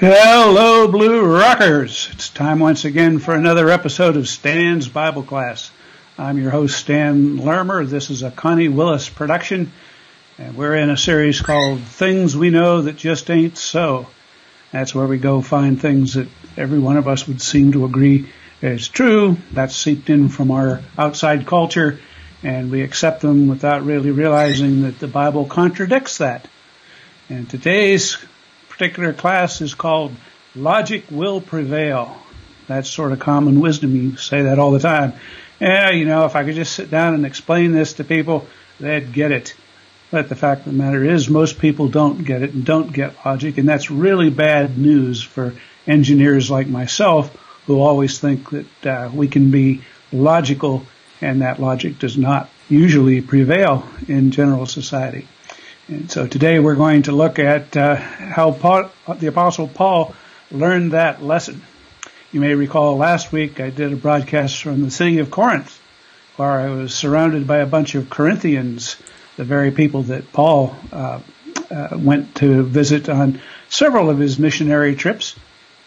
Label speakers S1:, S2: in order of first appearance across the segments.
S1: Hello, Blue Rockers. It's time once again for another episode of Stan's Bible Class. I'm your host, Stan Larimer. This is a Connie Willis production, and we're in a series called Things We Know That Just Ain't So. That's where we go find things that every one of us would seem to agree is true. That's seeped in from our outside culture, and we accept them without really realizing that the Bible contradicts that. And today's particular class is called Logic Will Prevail. That's sort of common wisdom. You say that all the time. Yeah, if I could just sit down and explain this to people, they'd get it. But the fact of the matter is most people don't get it and don't get logic, and that's really bad news for engineers like myself who always think that we can be logical, and that logic does not usually prevail in general society. And so today we're going to look at how the Apostle Paul learned that lesson. You may recall last week I did a broadcast from the city of Corinth, where I was surrounded by a bunch of Corinthians, the very people that Paul went to visit on several of his missionary trips,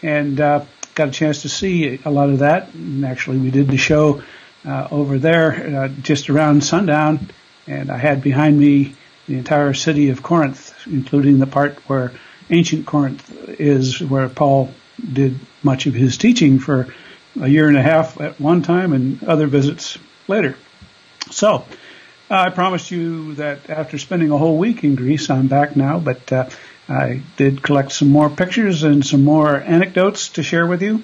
S1: and got a chance to see a lot of that. And actually we did the show over there just around sundown, and I had behind me the entire city of Corinth, including the part where ancient Corinth is, where Paul did much of his teaching for a year and a half at one time and other visits later. So I promised you that after spending a whole week in Greece, I'm back now, but I did collect some more pictures and some more anecdotes to share with you.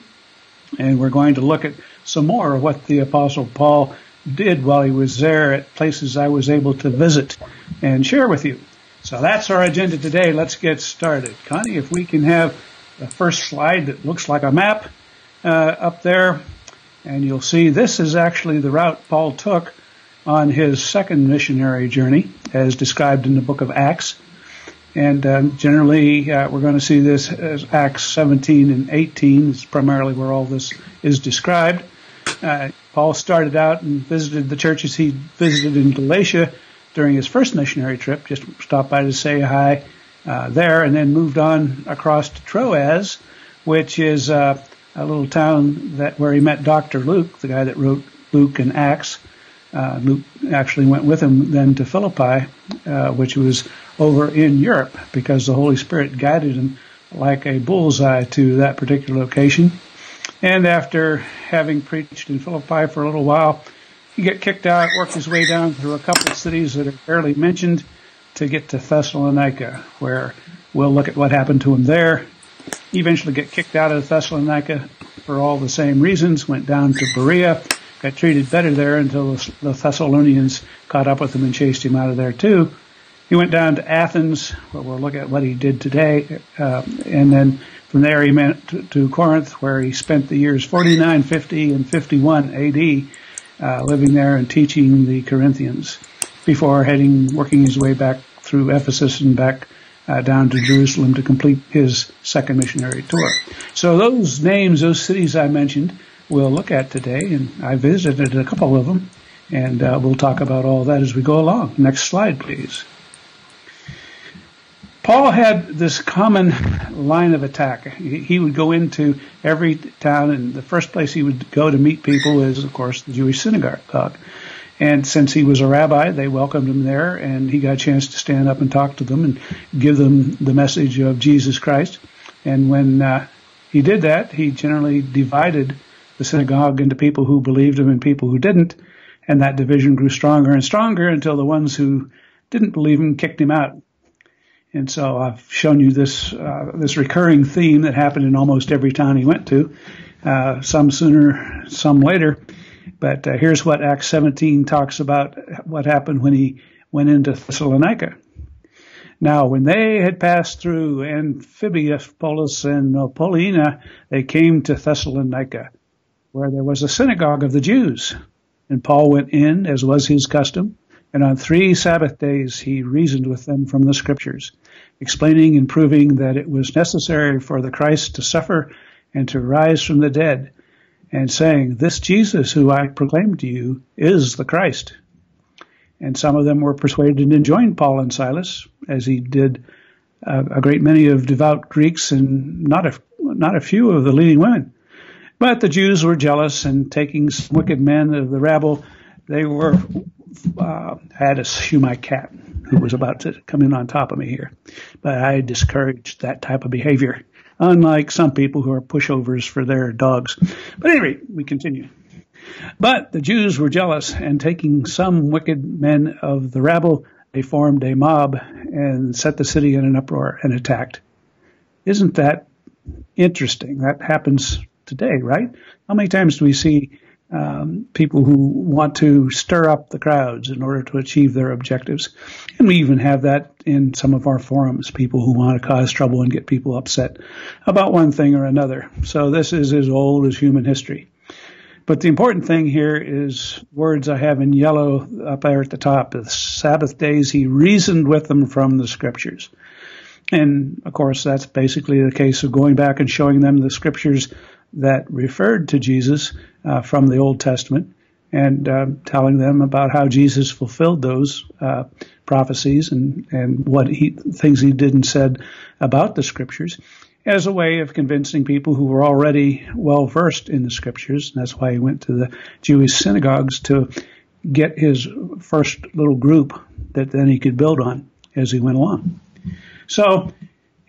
S1: And we're going to look at some more of what the Apostle Paul did while he was there at places I was able to visit and share with you. So that's our agenda today. Let's get started. Connie, if we can have the first slide that looks like a map up there, and you'll see this is actually the route Paul took on his second missionary journey, as described in the book of Acts. And generally, we're going to see this as Acts 17 and 18. It's primarily where all this is described. Paul started out and visited the churches he visited in Galatia during his first missionary trip, just stopped by to say hi there, and then moved on across to Troas, which is a little town where he met Dr. Luke, the guy that wrote Luke and Acts. Luke actually went with him then to Philippi, which was over in Europe, because the Holy Spirit guided him like a bullseye to that particular location. And after having preached in Philippi for a little while, he got kicked out, worked his way down through a couple of cities that are barely mentioned to get to Thessalonica, where we'll look at what happened to him there. He eventually got kicked out of Thessalonica for all the same reasons, went down to Berea, got treated better there until the Thessalonians caught up with him and chased him out of there too. He went down to Athens, where we'll look at what he did today, and then from there he went to Corinth, where he spent the years 49, 50, and 51 A.D., living there and teaching the Corinthians before working his way back through Ephesus and back down to Jerusalem to complete his second missionary tour. So those names, those cities I mentioned, we'll look at today, and I visited a couple of them, and we'll talk about all that as we go along. Next slide, please. Paul had this common line of attack. He would go into every town, and the first place he would go to meet people is, of course, the Jewish synagogue. And since he was a rabbi, they welcomed him there, and he got a chance to stand up and talk to them and give them the message of Jesus Christ. And when he did that, he generally divided the synagogue into people who believed him and people who didn't, and that division grew stronger and stronger until the ones who didn't believe him kicked him out. And so I've shown you this recurring theme that happened in almost every town he went to, some sooner, some later. But here's what Acts 17 talks about what happened when he went into Thessalonica. Now, when they had passed through Amphipolis and Apollonia, they came to Thessalonica, where there was a synagogue of the Jews. And Paul went in, as was his custom, and on 3 Sabbath days he reasoned with them from the Scriptures, explaining and proving that it was necessary for the Christ to suffer and to rise from the dead, and saying, "This Jesus who I proclaim to you is the Christ." And some of them were persuaded and joined Paul and Silas, as he did a great many of devout Greeks and not a few of the leading women. But the Jews were jealous, and taking some wicked men of the rabble, they had a shoo my cat who was about to come in on top of me here. But I discouraged that type of behavior, unlike some people who are pushovers for their dogs. But anyway, we continue. But the Jews were jealous, and taking some wicked men of the rabble, they formed a mob and set the city in an uproar and attacked. Isn't that interesting? That happens today, right? How many times do we see people who want to stir up the crowds in order to achieve their objectives? And we even have that in some of our forums, people who want to cause trouble and get people upset about one thing or another. So this is as old as human history. But the important thing here is words I have in yellow up there at the top. The Sabbath days, he reasoned with them from the scriptures. And, of course, that's basically the case of going back and showing them the scriptures that referred to Jesus from the Old Testament and telling them about how Jesus fulfilled those prophecies and what things he did and said about the scriptures, as a way of convincing people who were already well versed in the scriptures. And that's why he went to the Jewish synagogues to get his first little group that then he could build on as he went along. So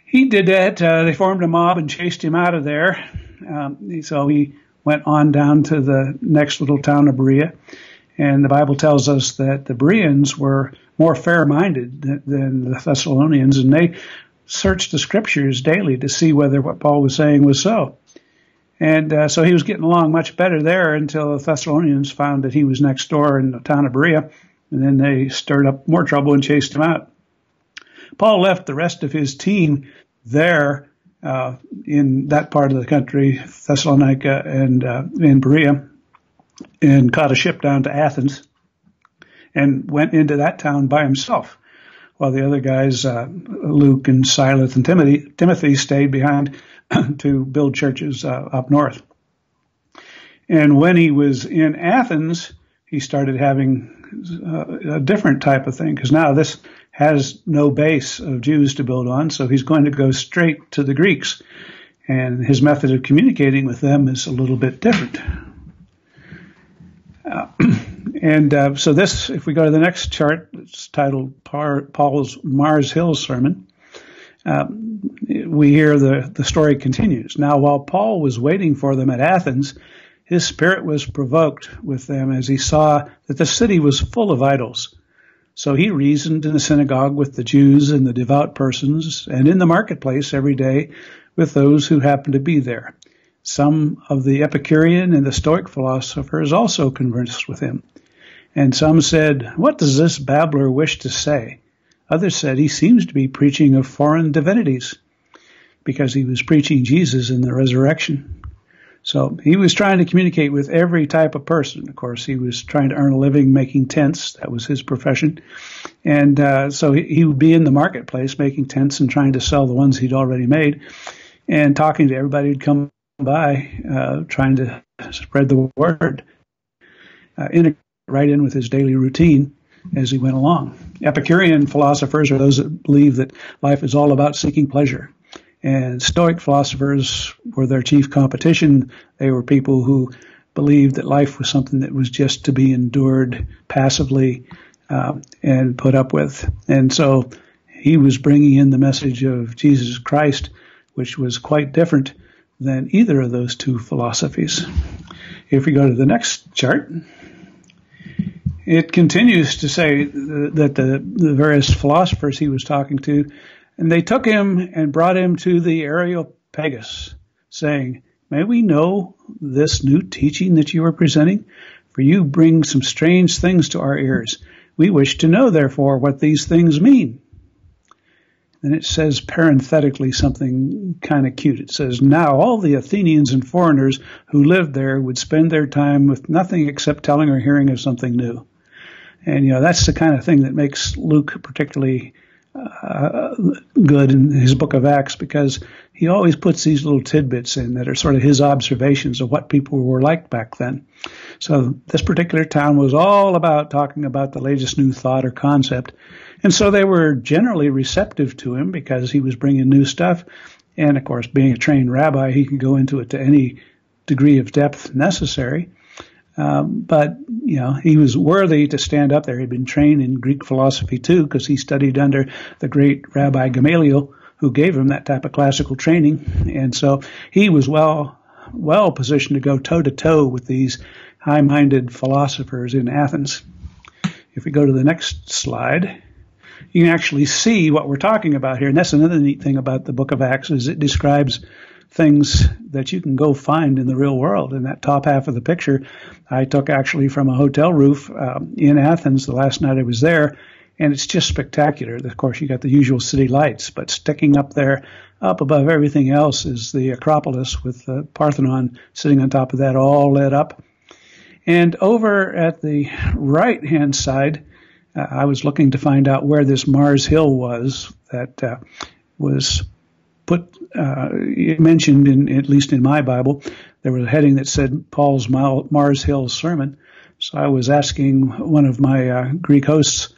S1: he did that. They formed a mob and chased him out of there. So he went on down to the next little town of Berea. And the Bible tells us that the Bereans were more fair-minded than the Thessalonians, and they searched the scriptures daily to see whether what Paul was saying was so. And so he was getting along much better there until the Thessalonians found that he was next door in the town of Berea, and then they stirred up more trouble and chased him out. Paul left the rest of his team there in that part of the country, Thessalonica and in Berea, and caught a ship down to Athens and went into that town by himself, while the other guys, Luke and Silas and Timothy stayed behind to build churches up north. And when he was in Athens, he started having a different type of thing, because now this has no base of Jews to build on, so he's going to go straight to the Greeks. And his method of communicating with them is a little bit different. So this, if we go to the next chart, it's titled Paul's Mars Hill Sermon. We hear the story continues. Now, while Paul was waiting for them at Athens, his spirit was provoked with them as he saw that the city was full of idols. So he reasoned in the synagogue with the Jews and the devout persons, and in the marketplace every day with those who happened to be there. Some of the Epicurean and the Stoic philosophers also conversed with him. And some said, "What does this babbler wish to say?" Others said, "He seems to be preaching of foreign divinities," because he was preaching Jesus in the resurrection. So he was trying to communicate with every type of person. Of course, he was trying to earn a living making tents. That was his profession. And so he would be in the marketplace making tents and trying to sell the ones he'd already made and talking to everybody who'd come by, trying to spread the word, integrate right in with his daily routine as he went along. Epicurean philosophers are those that believe that life is all about seeking pleasure. And Stoic philosophers were their chief competition. They were people who believed that life was something that was just to be endured passively and put up with. And so he was bringing in the message of Jesus Christ, which was quite different than either of those two philosophies. If we go to the next chart, it continues to say that the various philosophers he was talking to, and they took him and brought him to the Areopagus, saying, "May we know this new teaching that you are presenting? For you bring some strange things to our ears. We wish to know, therefore, what these things mean." And it says parenthetically something kind of cute. It says, "Now all the Athenians and foreigners who lived there would spend their time with nothing except telling or hearing of something new." And, that's the kind of thing that makes Luke particularly good in his book of Acts, because he always puts these little tidbits in that are sort of his observations of what people were like back then. So this particular town was all about talking about the latest new thought or concept. And so they were generally receptive to him because he was bringing new stuff. And of course, being a trained rabbi, he could go into it to any degree of depth necessary. But, you know, he was worthy to stand up there. He'd been trained in Greek philosophy, too, because he studied under the great Rabbi Gamaliel, who gave him that type of classical training. And so he was well positioned to go toe-to-toe with these high-minded philosophers in Athens. If we go to the next slide, you can actually see what we're talking about here. And that's another neat thing about the book of Acts, is it describes things that you can go find in the real world. In that top half of the picture, I took actually from a hotel roof in Athens the last night I was there, and it's just spectacular. Of course, you got the usual city lights, but sticking up there, up above everything else, is the Acropolis with the Parthenon sitting on top of that, all lit up. And over at the right-hand side, I was looking to find out where this Mars Hill was that was mentioned in, at least in my Bible. There was a heading that said Paul's Mars Hill sermon. So I was asking one of my Greek hosts,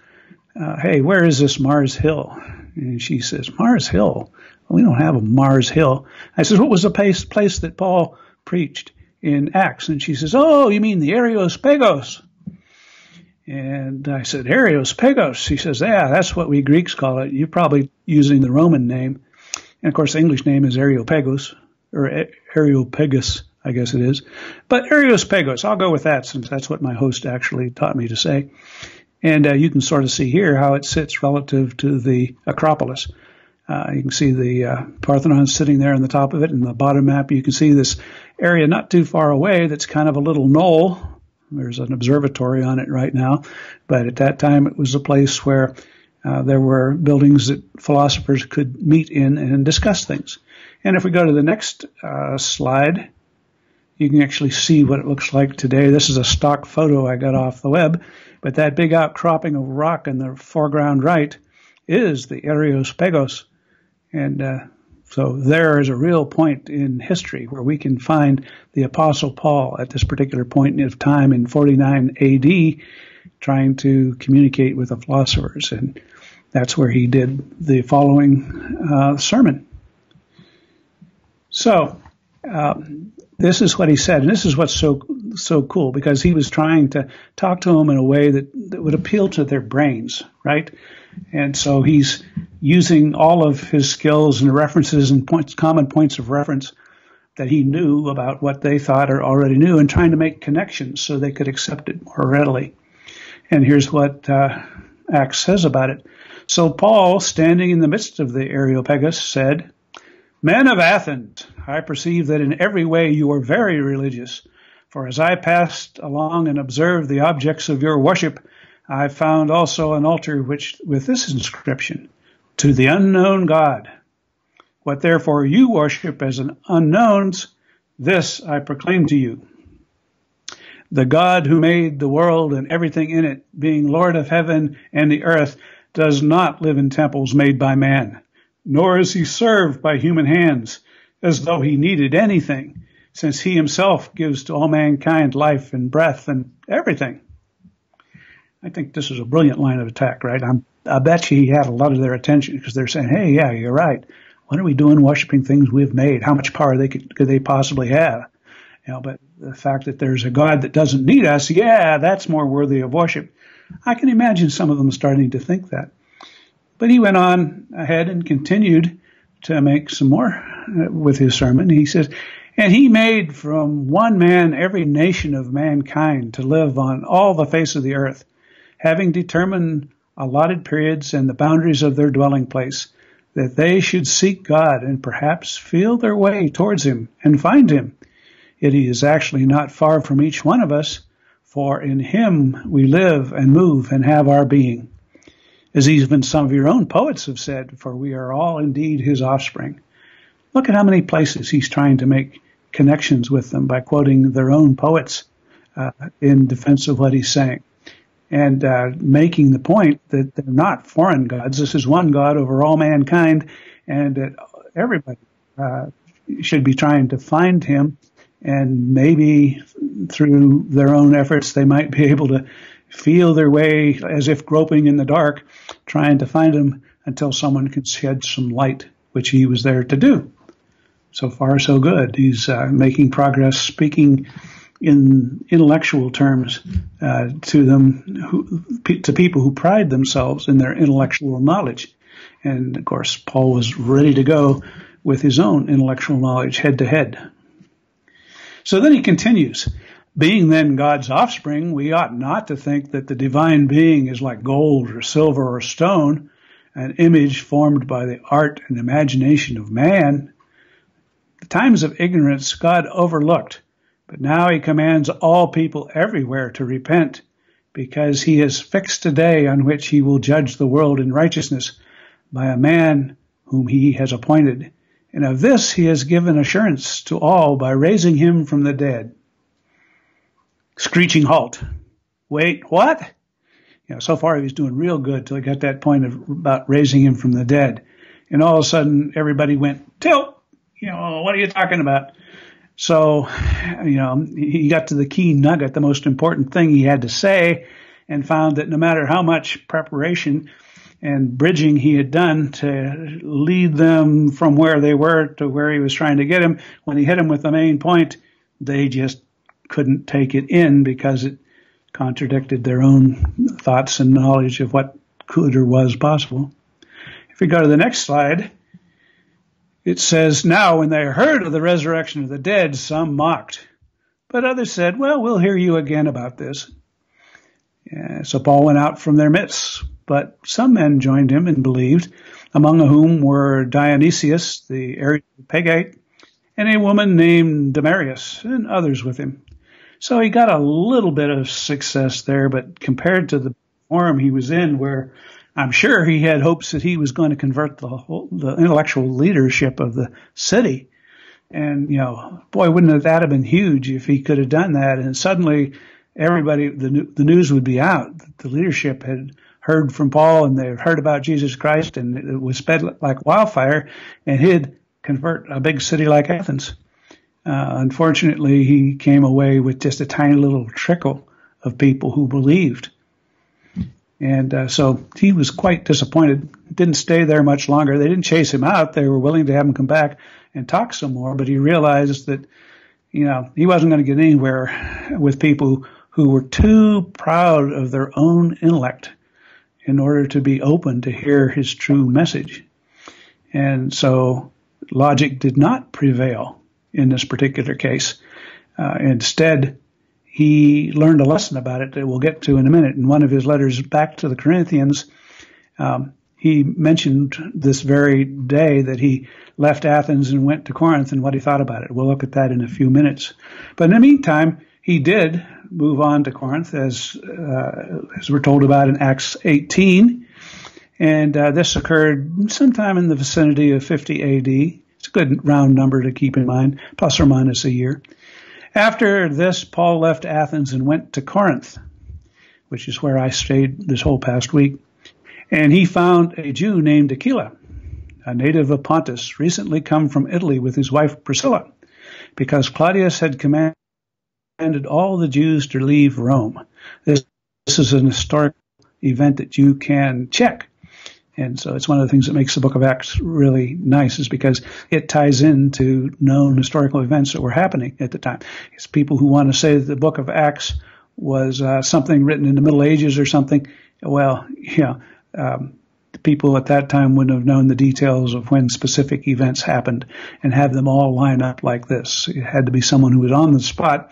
S1: hey, where is this Mars Hill? And she says, Mars Hill? We don't have a Mars Hill. I said, what was the place that Paul preached in Acts? And she says, oh, you mean the Areospagos? And I said, Areospagos? She says, yeah, that's what we Greeks call it. You're probably using the Roman name. And, of course, the English name is Areopagus, or Areopagus, I guess it is. But Areospagos, I'll go with that since that's what my host actually taught me to say. And you can sort of see here how it sits relative to the Acropolis. You can see the Parthenon sitting there on the top of it. In the bottom map, you can see this area not too far away that's kind of a little knoll. There's an observatory on it right now. But at that time, it was a place where there were buildings that philosophers could meet in and discuss things. And if we go to the next slide, you can actually see what it looks like today. This is a stock photo I got off the web, but that big outcropping of rock in the foreground right is the Areospagos. And so there is a real point in history where we can find the Apostle Paul at this particular point of time in 49 A.D. trying to communicate with the philosophers. And that's where he did the following sermon. So this is what he said, and this is what's so cool, because he was trying to talk to them in a way that would appeal to their brains, right? And so he's using all of his skills and references and common points of reference that he knew about what they thought or already knew, and trying to make connections so they could accept it more readily. And here's what Acts says about it. So Paul, standing in the midst of the Areopagus, said, Men of Athens, I perceive that in every way you are very religious. For as I passed along and observed the objects of your worship, I found also an altar which with this inscription, To the unknown God. What therefore you worship as an unknowns, this I proclaim to you. The God who made the world and everything in it, being Lord of heaven and the earth, does not live in temples made by man, nor is he served by human hands, as though he needed anything, since he himself gives to all mankind life and breath and everything. I think this is a brilliant line of attack, right? I bet you he had a lot of their attention because they're saying, hey, yeah, you're right. What are we doing worshiping things we've made? How much power could they possibly have? You know, but the fact that there's a God that doesn't need us, yeah, that's more worthy of worship. I can imagine some of them starting to think that. But he went on ahead and continued to make some more with his sermon. He says, And he made from one man every nation of mankind to live on all the face of the earth, having determined allotted periods and the boundaries of their dwelling place, that they should seek God and perhaps feel their way towards him and find him. Yet he is actually not far from each one of us, for in him we live and move and have our being. As even some of your own poets have said, for we are all indeed his offspring. Look at how many places he's trying to make connections with them by quoting their own poets in defense of what he's saying. and making the point that they're not foreign gods. This is one God over all mankind, and that everybody should be trying to find him, and maybe through their own efforts they might be able to feel their way as if groping in the dark, trying to find him until someone can shed some light, which he was there to do. So far, so good. He's making progress, speaking in intellectual terms to them, to people who pride themselves in their intellectual knowledge. And, of course, Paul was ready to go with his own intellectual knowledge head to head. So then he continues, being then God's offspring, we ought not to think that the divine being is like gold or silver or stone, an image formed by the art and imagination of man. The times of ignorance God overlooked, but now he commands all people everywhere to repent, because he has fixed a day on which he will judge the world in righteousness by a man whom he has appointed. And of this he has given assurance to all by raising him from the dead. Screeching halt. Wait, what? So far he was doing real good till he got that point about raising him from the dead. And all of a sudden everybody went, tilt. What are you talking about? So, he got to the key nugget, the most important thing he had to say, and found that no matter how much preparation and bridging he had done to lead them from where they were to where he was trying to get him, when he hit them with the main point, they just couldn't take it in because it contradicted their own thoughts and knowledge of what could or was possible. If we go to the next slide, it says, now when they heard of the resurrection of the dead, some mocked, but others said, well, we'll hear you again about this. So Paul went out from their midst, but some men joined him and believed, among whom were Dionysius, the Areopagite, and a woman named Damaris, and others with him. So he got a little bit of success there, but compared to the forum he was in, where I'm sure he had hopes that he was going to convert the intellectual leadership of the city. And, boy, wouldn't that have been huge if he could have done that. And suddenly everybody, the news would be out. The leadership had heard from Paul, and they had heard about Jesus Christ, and it was spread like wildfire, and he'd convert a big city like Athens. Unfortunately, he came away with just a tiny little trickle of people who believed. And so he was quite disappointed. Didn't stay there much longer. They didn't chase him out. They were willing to have him come back and talk some more, but he realized that, he wasn't going to get anywhere with people who were too proud of their own intellect in order to be open to hear his true message. And so logic did not prevail in this particular case. Instead, he learned a lesson about it that we'll get to in a minute. In one of his letters back to the Corinthians, he mentioned this very day that he left Athens and went to Corinth and what he thought about it. We'll look at that in a few minutes. But in the meantime, he did move on to Corinth, as we're told about in Acts 18. And this occurred sometime in the vicinity of 50 A.D. It's a good round number to keep in mind, plus or minus a year. After this, Paul left Athens and went to Corinth, which is where I stayed this whole past week. And he found a Jew named Aquila, a native of Pontus, recently come from Italy with his wife Priscilla, because Claudius had commanded all the Jews to leave Rome. This is an historic event that you can check. And so it's one of the things that makes the book of Acts really nice, is because it ties into known historical events that were happening at the time. It's people who want to say that the book of Acts was something written in the Middle Ages or something. Well, the people at that time wouldn't have known the details of when specific events happened and have them all line up like this. It had to be someone who was on the spot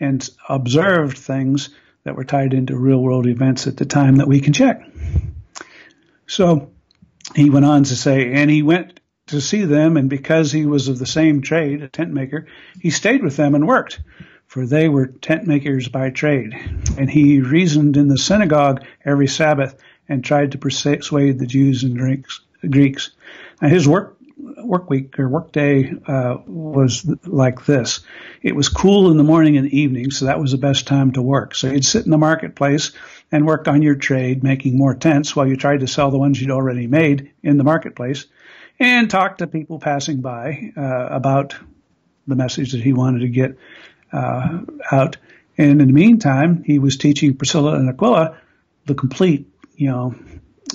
S1: and observed things that were tied into real-world events at the time that we can check. So he went on to say, and he went to see them, and because he was of the same trade, a tent maker, he stayed with them and worked, for they were tent makers by trade. And he reasoned in the synagogue every Sabbath and tried to persuade the Jews and Greeks. Now his work week or work day was like this. It was cool in the morning and evening, so that was the best time to work. So he'd sit in the marketplace and worked on your trade, making more tents while you tried to sell the ones you'd already made in the marketplace, and talked to people passing by about the message that he wanted to get out. And in the meantime, he was teaching Priscilla and Aquila the complete,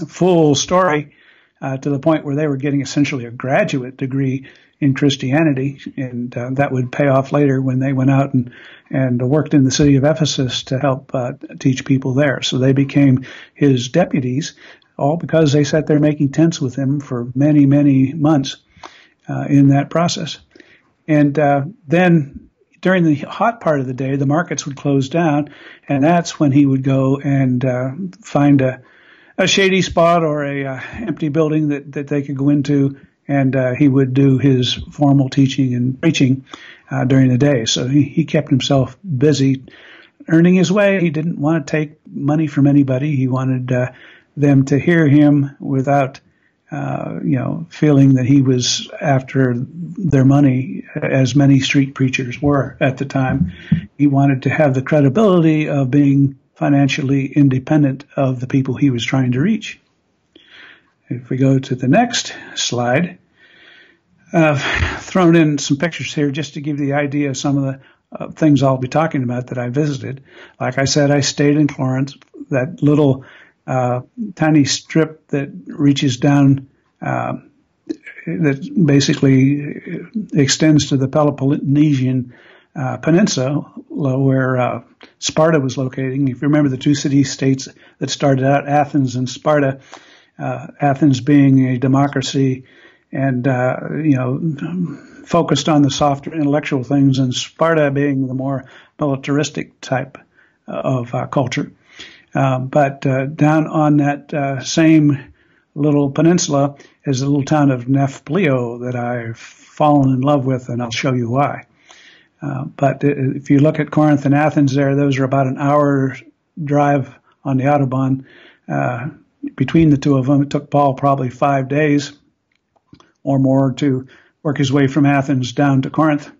S1: full story to the point where they were getting essentially a graduate degree in Christianity, and that would pay off later when they went out and worked in the city of Ephesus to help teach people there. So they became his deputies, all because they sat there making tents with him for many, many months in that process. And then during the hot part of the day, the markets would close down, and that's when he would go and find a shady spot or a empty building that they could go into, and he would do his formal teaching and preaching during the day. So he kept himself busy earning his way. He didn't want to take money from anybody. He wanted them to hear him without feeling that he was after their money, as many street preachers were at the time. He wanted to have the credibility of being financially independent of the people he was trying to reach. If we go to the next slide, I've thrown in some pictures here just to give you the idea of some of the things I'll be talking about that I visited. Like I said, I stayed in Corinth, that little tiny strip that reaches down, that basically extends to the Peloponnesian Peninsula, where Sparta was located. If you remember the two city-states that started out, Athens and Sparta, Athens being a democracy and, focused on the softer intellectual things, and Sparta being the more militaristic type of culture. But down on that same little peninsula is the little town of Nafplio that I've fallen in love with, and I'll show you why. But if you look at Corinth and Athens there, those are about an hour drive on the Autobahn. Between the two of them, it took Paul probably 5 days or more to work his way from Athens down to Corinth.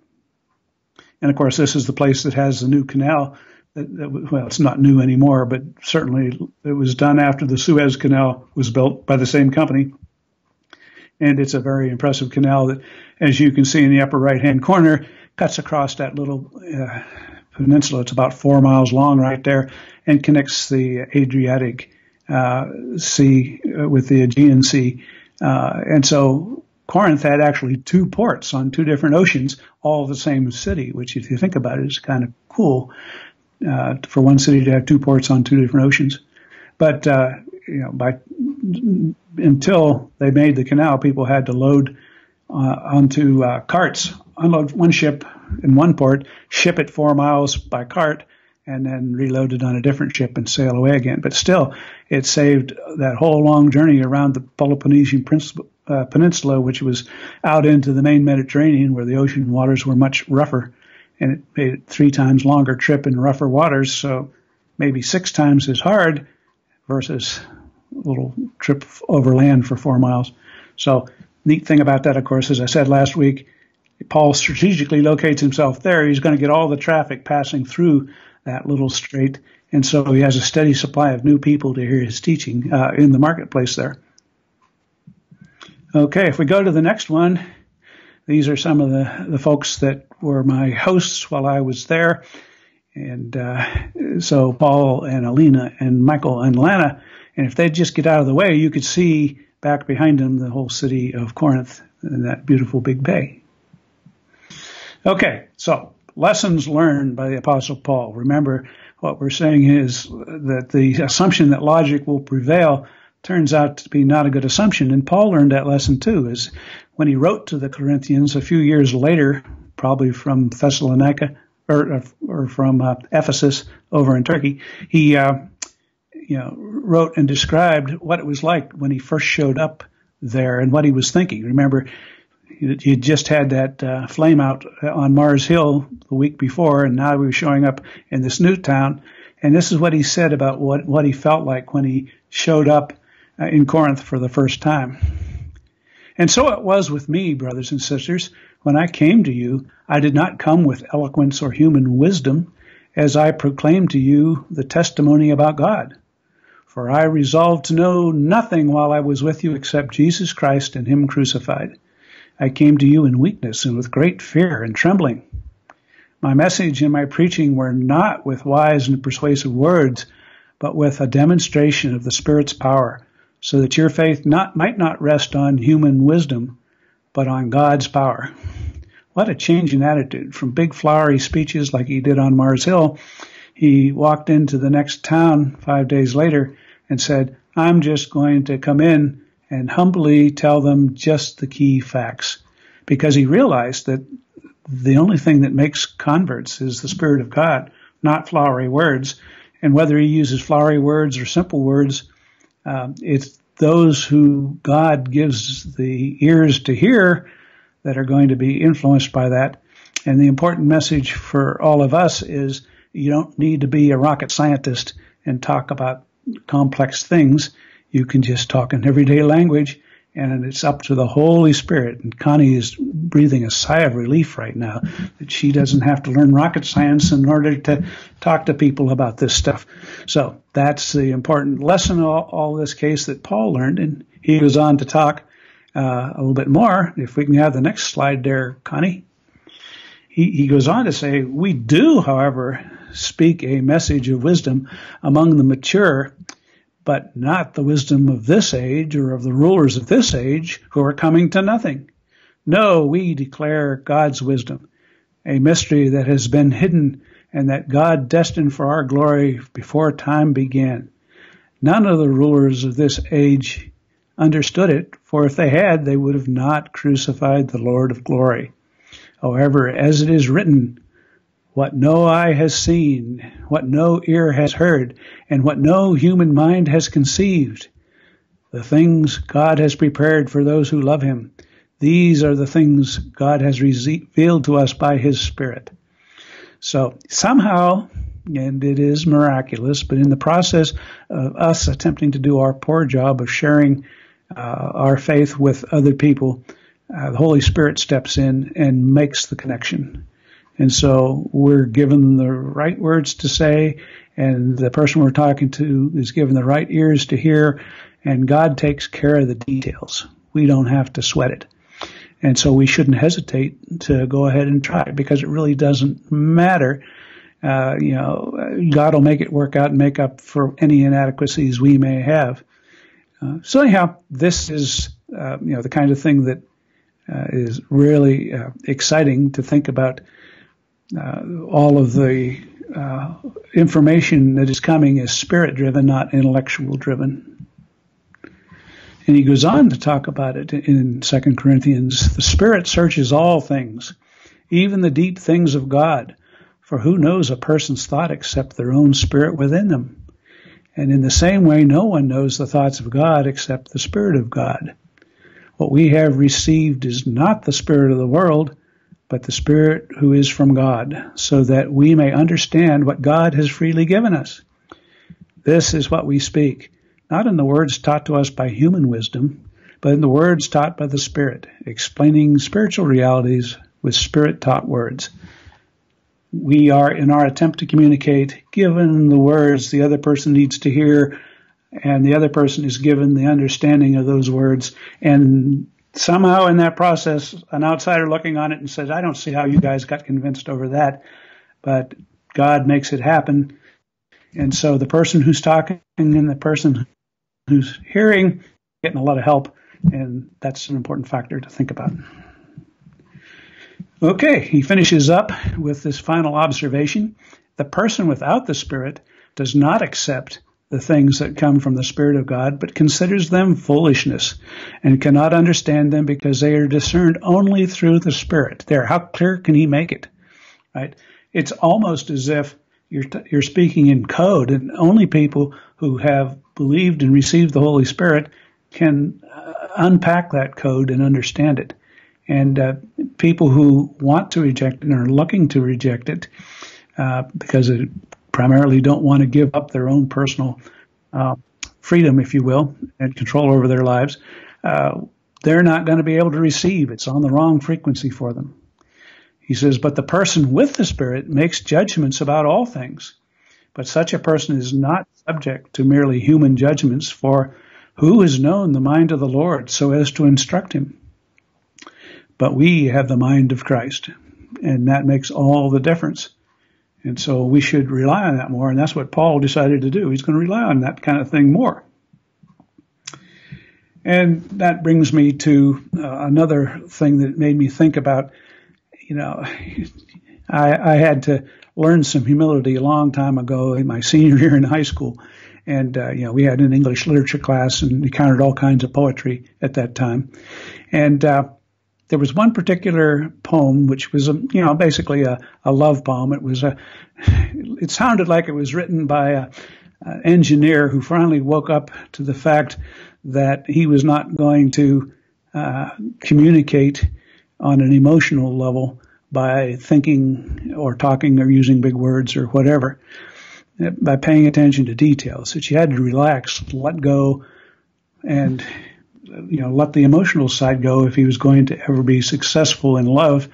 S1: And of course, this is the place that has the new canal. Well, it's not new anymore, but certainly it was done after the Suez Canal was built by the same company. And it's a very impressive canal that, as you can see in the upper right-hand corner, cuts across that little peninsula. It's about 4 miles long right there and connects the Adriatic Sea with the Aegean Sea. And so Corinth had actually two ports on two different oceans, all the same city, which if you think about it is kind of cool for one city to have two ports on two different oceans. But, until they made the canal, people had to load onto carts, unload one ship in one port, ship it 4 miles by cart, and then reload it on a different ship and sail away again. But still, it saved that whole long journey around the Peloponnesian Peninsula, which was out into the main Mediterranean, where the ocean waters were much rougher, and it made it 3 times longer trip in rougher waters, so maybe 6 times as hard versus a little trip overland for 4 miles. So neat thing about that, of course, as I said last week, Paul strategically locates himself there. He's going to get all the traffic passing through that little strait, and so he has a steady supply of new people to hear his teaching in the marketplace there. Okay, if we go to the next one, these are some of the folks that were my hosts while I was there. And so Paul and Alina and Michael and Lana, and if they'd just get out of the way, you could see back behind them the whole city of Corinth and that beautiful big bay. Okay, so lessons learned by the Apostle Paul. Remember, what we're saying is that the assumption that logic will prevail turns out to be not a good assumption. And Paul learned that lesson too, is when he wrote to the Corinthians a few years later, probably from Thessalonica or from Ephesus over in Turkey, he wrote and described what it was like when he first showed up there and what he was thinking. Remember, he just had that flame out on Mars Hill the week before, and now he was showing up in this new town. And this is what he said about what he felt like when he showed up in Corinth for the first time. And so it was with me, brothers and sisters. When I came to you, I did not come with eloquence or human wisdom, as I proclaimed to you the testimony about God. For I resolved to know nothing while I was with you except Jesus Christ and him crucified. I came to you in weakness and with great fear and trembling. My message and my preaching were not with wise and persuasive words, but with a demonstration of the Spirit's power, so that your faith might not rest on human wisdom, but on God's power. What a change in attitude. From big flowery speeches like he did on Mars Hill, he walked into the next town 5 days later and said, I'm just going to come in and humbly tell them just the key facts. Because he realized that the only thing that makes converts is the Spirit of God, not flowery words. And whether he uses flowery words or simple words, it's those who God gives the ears to hear that are going to be influenced by that. And the important message for all of us is you don't need to be a rocket scientist and talk about complex things. You can just talk in everyday language, and it's up to the Holy Spirit. And Connie is breathing a sigh of relief right now that she doesn't have to learn rocket science in order to talk to people about this stuff. So that's the important lesson of all this case that Paul learned. And he goes on to talk a little bit more. If we can have the next slide there, Connie. He goes on to say, we do, however, speak a message of wisdom among the mature, but not the wisdom of this age or of the rulers of this age who are coming to nothing. No, we declare God's wisdom, a mystery that has been hidden and that God destined for our glory before time began. None of the rulers of this age understood it, for if they had, they would have not crucified the Lord of glory. However, as it is written, what no eye has seen, what no ear has heard, and what no human mind has conceived, the things God has prepared for those who love him, these are the things God has revealed to us by his Spirit. So somehow, and it is miraculous, but in the process of us attempting to do our poor job of sharing our faith with other people, the Holy Spirit steps in and makes the connection. And so we're given the right words to say, and the person we're talking to is given the right ears to hear, and God takes care of the details. We don't have to sweat it. And so we shouldn't hesitate to go ahead and try it, because it really doesn't matter. God will make it work out and make up for any inadequacies we may have. So anyhow, this is, the kind of thing that is really exciting to think about. All of the information that is coming is spirit-driven, not intellectual-driven. And he goes on to talk about it in 2 Corinthians. The Spirit searches all things, even the deep things of God. For who knows a person's thought except their own spirit within them? And in the same way, no one knows the thoughts of God except the Spirit of God. What we have received is not the spirit of the world, but the Spirit who is from God, so that we may understand what God has freely given us. This is what we speak, not in the words taught to us by human wisdom, but in the words taught by the Spirit, explaining spiritual realities with Spirit-taught words. We are, in our attempt to communicate, given the words the other person needs to hear, and the other person is given the understanding of those words, and somehow in that process, an outsider looking on it and says, I don't see how you guys got convinced over that, but God makes it happen. And so the person who's talking and the person who's hearing, getting a lot of help, and that's an important factor to think about. Okay, he finishes up with this final observation. The person without the Spirit does not accept the things that come from the Spirit of God, but considers them foolishness and cannot understand them because they are discerned only through the Spirit. There, how clear can he make it? Right? It's almost as if you're speaking in code, and only people who have believed and received the Holy Spirit can unpack that code and understand it. And people who want to reject it and are looking to reject it because it primarily don't want to give up their own personal freedom, if you will, and control over their lives, they're not going to be able to receive. It's on the wrong frequency for them. He says, but the person with the Spirit makes judgments about all things, But such a person is not subject to merely human judgments, for who has known the mind of the Lord so as to instruct him? But we have the mind of Christ, and that makes all the difference. And so we should rely on that more, and that's what Paul decided to do. He's going to rely on that kind of thing more. And that brings me to another thing that made me think about, I had to learn some humility a long time ago in my senior year in high school. And, we had an English literature class and encountered all kinds of poetry at that time. And there was one particular poem which was, basically a love poem. It sounded like it was written by an engineer who finally woke up to the fact that he was not going to communicate on an emotional level by thinking or talking or using big words or whatever, by paying attention to details. That you had to relax, let go, and let the emotional side go if he was going to ever be successful in love.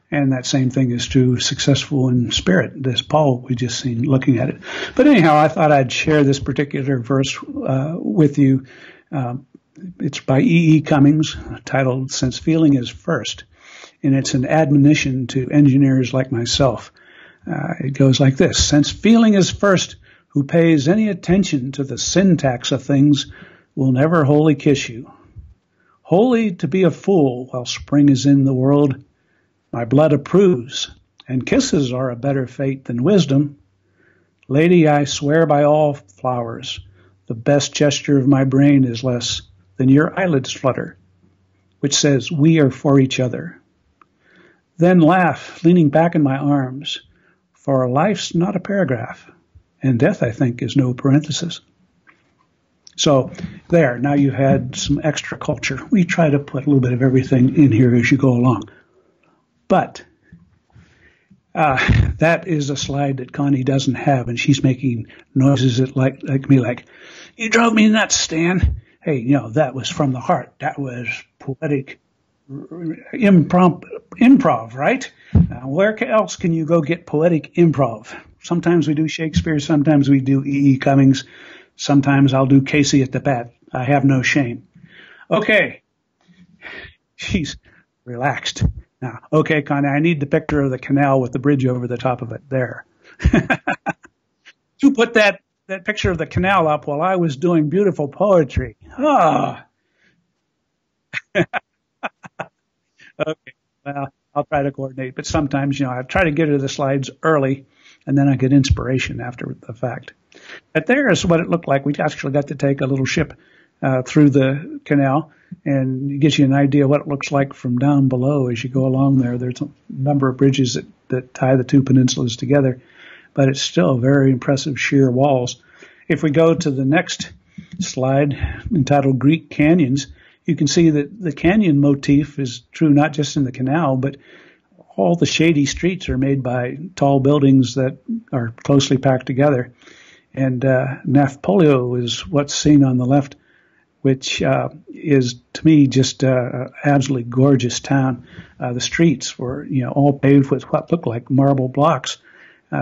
S1: And that same thing is true, successful in spirit. This Paul we just seen looking at it. But anyhow, I thought I'd share this particular verse with you. It's by E. Cummings, titled "Since Feeling is First," and it's an admonition to engineers like myself. It goes like this: "Since feeling is first, who pays any attention to the syntax of things will never wholly kiss you. Wholly to be a fool while spring is in the world, my blood approves, and kisses are a better fate than wisdom. Lady, I swear by all flowers, the best gesture of my brain is less than your eyelids flutter, which says we are for each other. Then laugh, leaning back in my arms, for life's not a paragraph, and death, I think, is no parenthesis." So there, now you had some extra culture. We try to put a little bit of everything in here as you go along. But that is a slide that Connie doesn't have, and she's making noises that like me, like, "You drove me nuts, Stan." Hey, that was from the heart. That was poetic improv, right? Where else can you go get poetic improv? Sometimes we do Shakespeare, sometimes we do E. Cummings, sometimes I'll do Casey at the Bat. I have no shame. Okay. She's relaxed. Now, okay, Connie, I need the picture of the canal with the bridge over the top of it. There. You put that picture of the canal up while I was doing beautiful poetry. Ah. Okay. Well, I'll try to coordinate, but sometimes, I try to get to the slides early, and then I get inspiration after the fact. But there's what it looked like. We actually got to take a little ship through the canal, and it gives you an idea what it looks like from down below as you go along there. There's a number of bridges that tie the two peninsulas together, but it's still very impressive sheer walls. If we go to the next slide, entitled Greek Canyons, you can see that the canyon motif is true not just in the canal, but all the shady streets are made by tall buildings that are closely packed together. And Nafpolio is what's seen on the left, which is, to me, just absolutely gorgeous town. The streets were, all paved with what looked like marble blocks.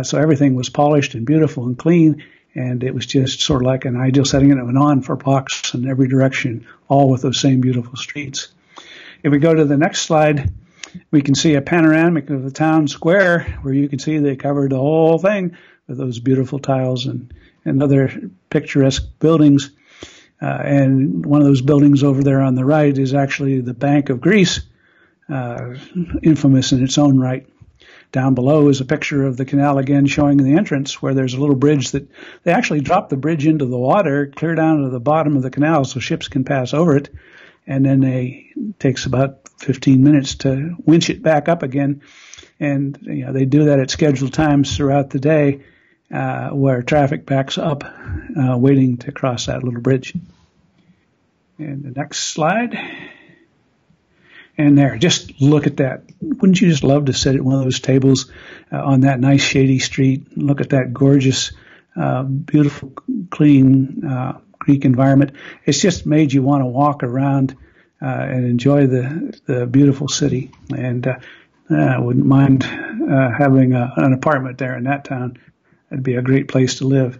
S1: So everything was polished and beautiful and clean, and it was just sort of like an ideal setting, and it went on for blocks in every direction, all with those same beautiful streets. If we go to the next slide, we can see a panoramic of the town square, where you can see they covered the whole thing with those beautiful tiles and other picturesque buildings. And one of those buildings over there on the right is actually the Bank of Greece, infamous in its own right. Down below is a picture of the canal again, showing the entrance, where there's a little bridge that they actually drop the bridge into the water, clear down to the bottom of the canal so ships can pass over it. And then it takes about 15 minutes to winch it back up again. And they do that at scheduled times throughout the day, where traffic backs up, waiting to cross that little bridge. And the next slide. And there, just look at that. Wouldn't you just love to sit at one of those tables on that nice shady street, look at that gorgeous, beautiful, clean Greek environment? It's just made you want to walk around and enjoy the beautiful city. And I wouldn't mind having an apartment there in that town. It'd be a great place to live.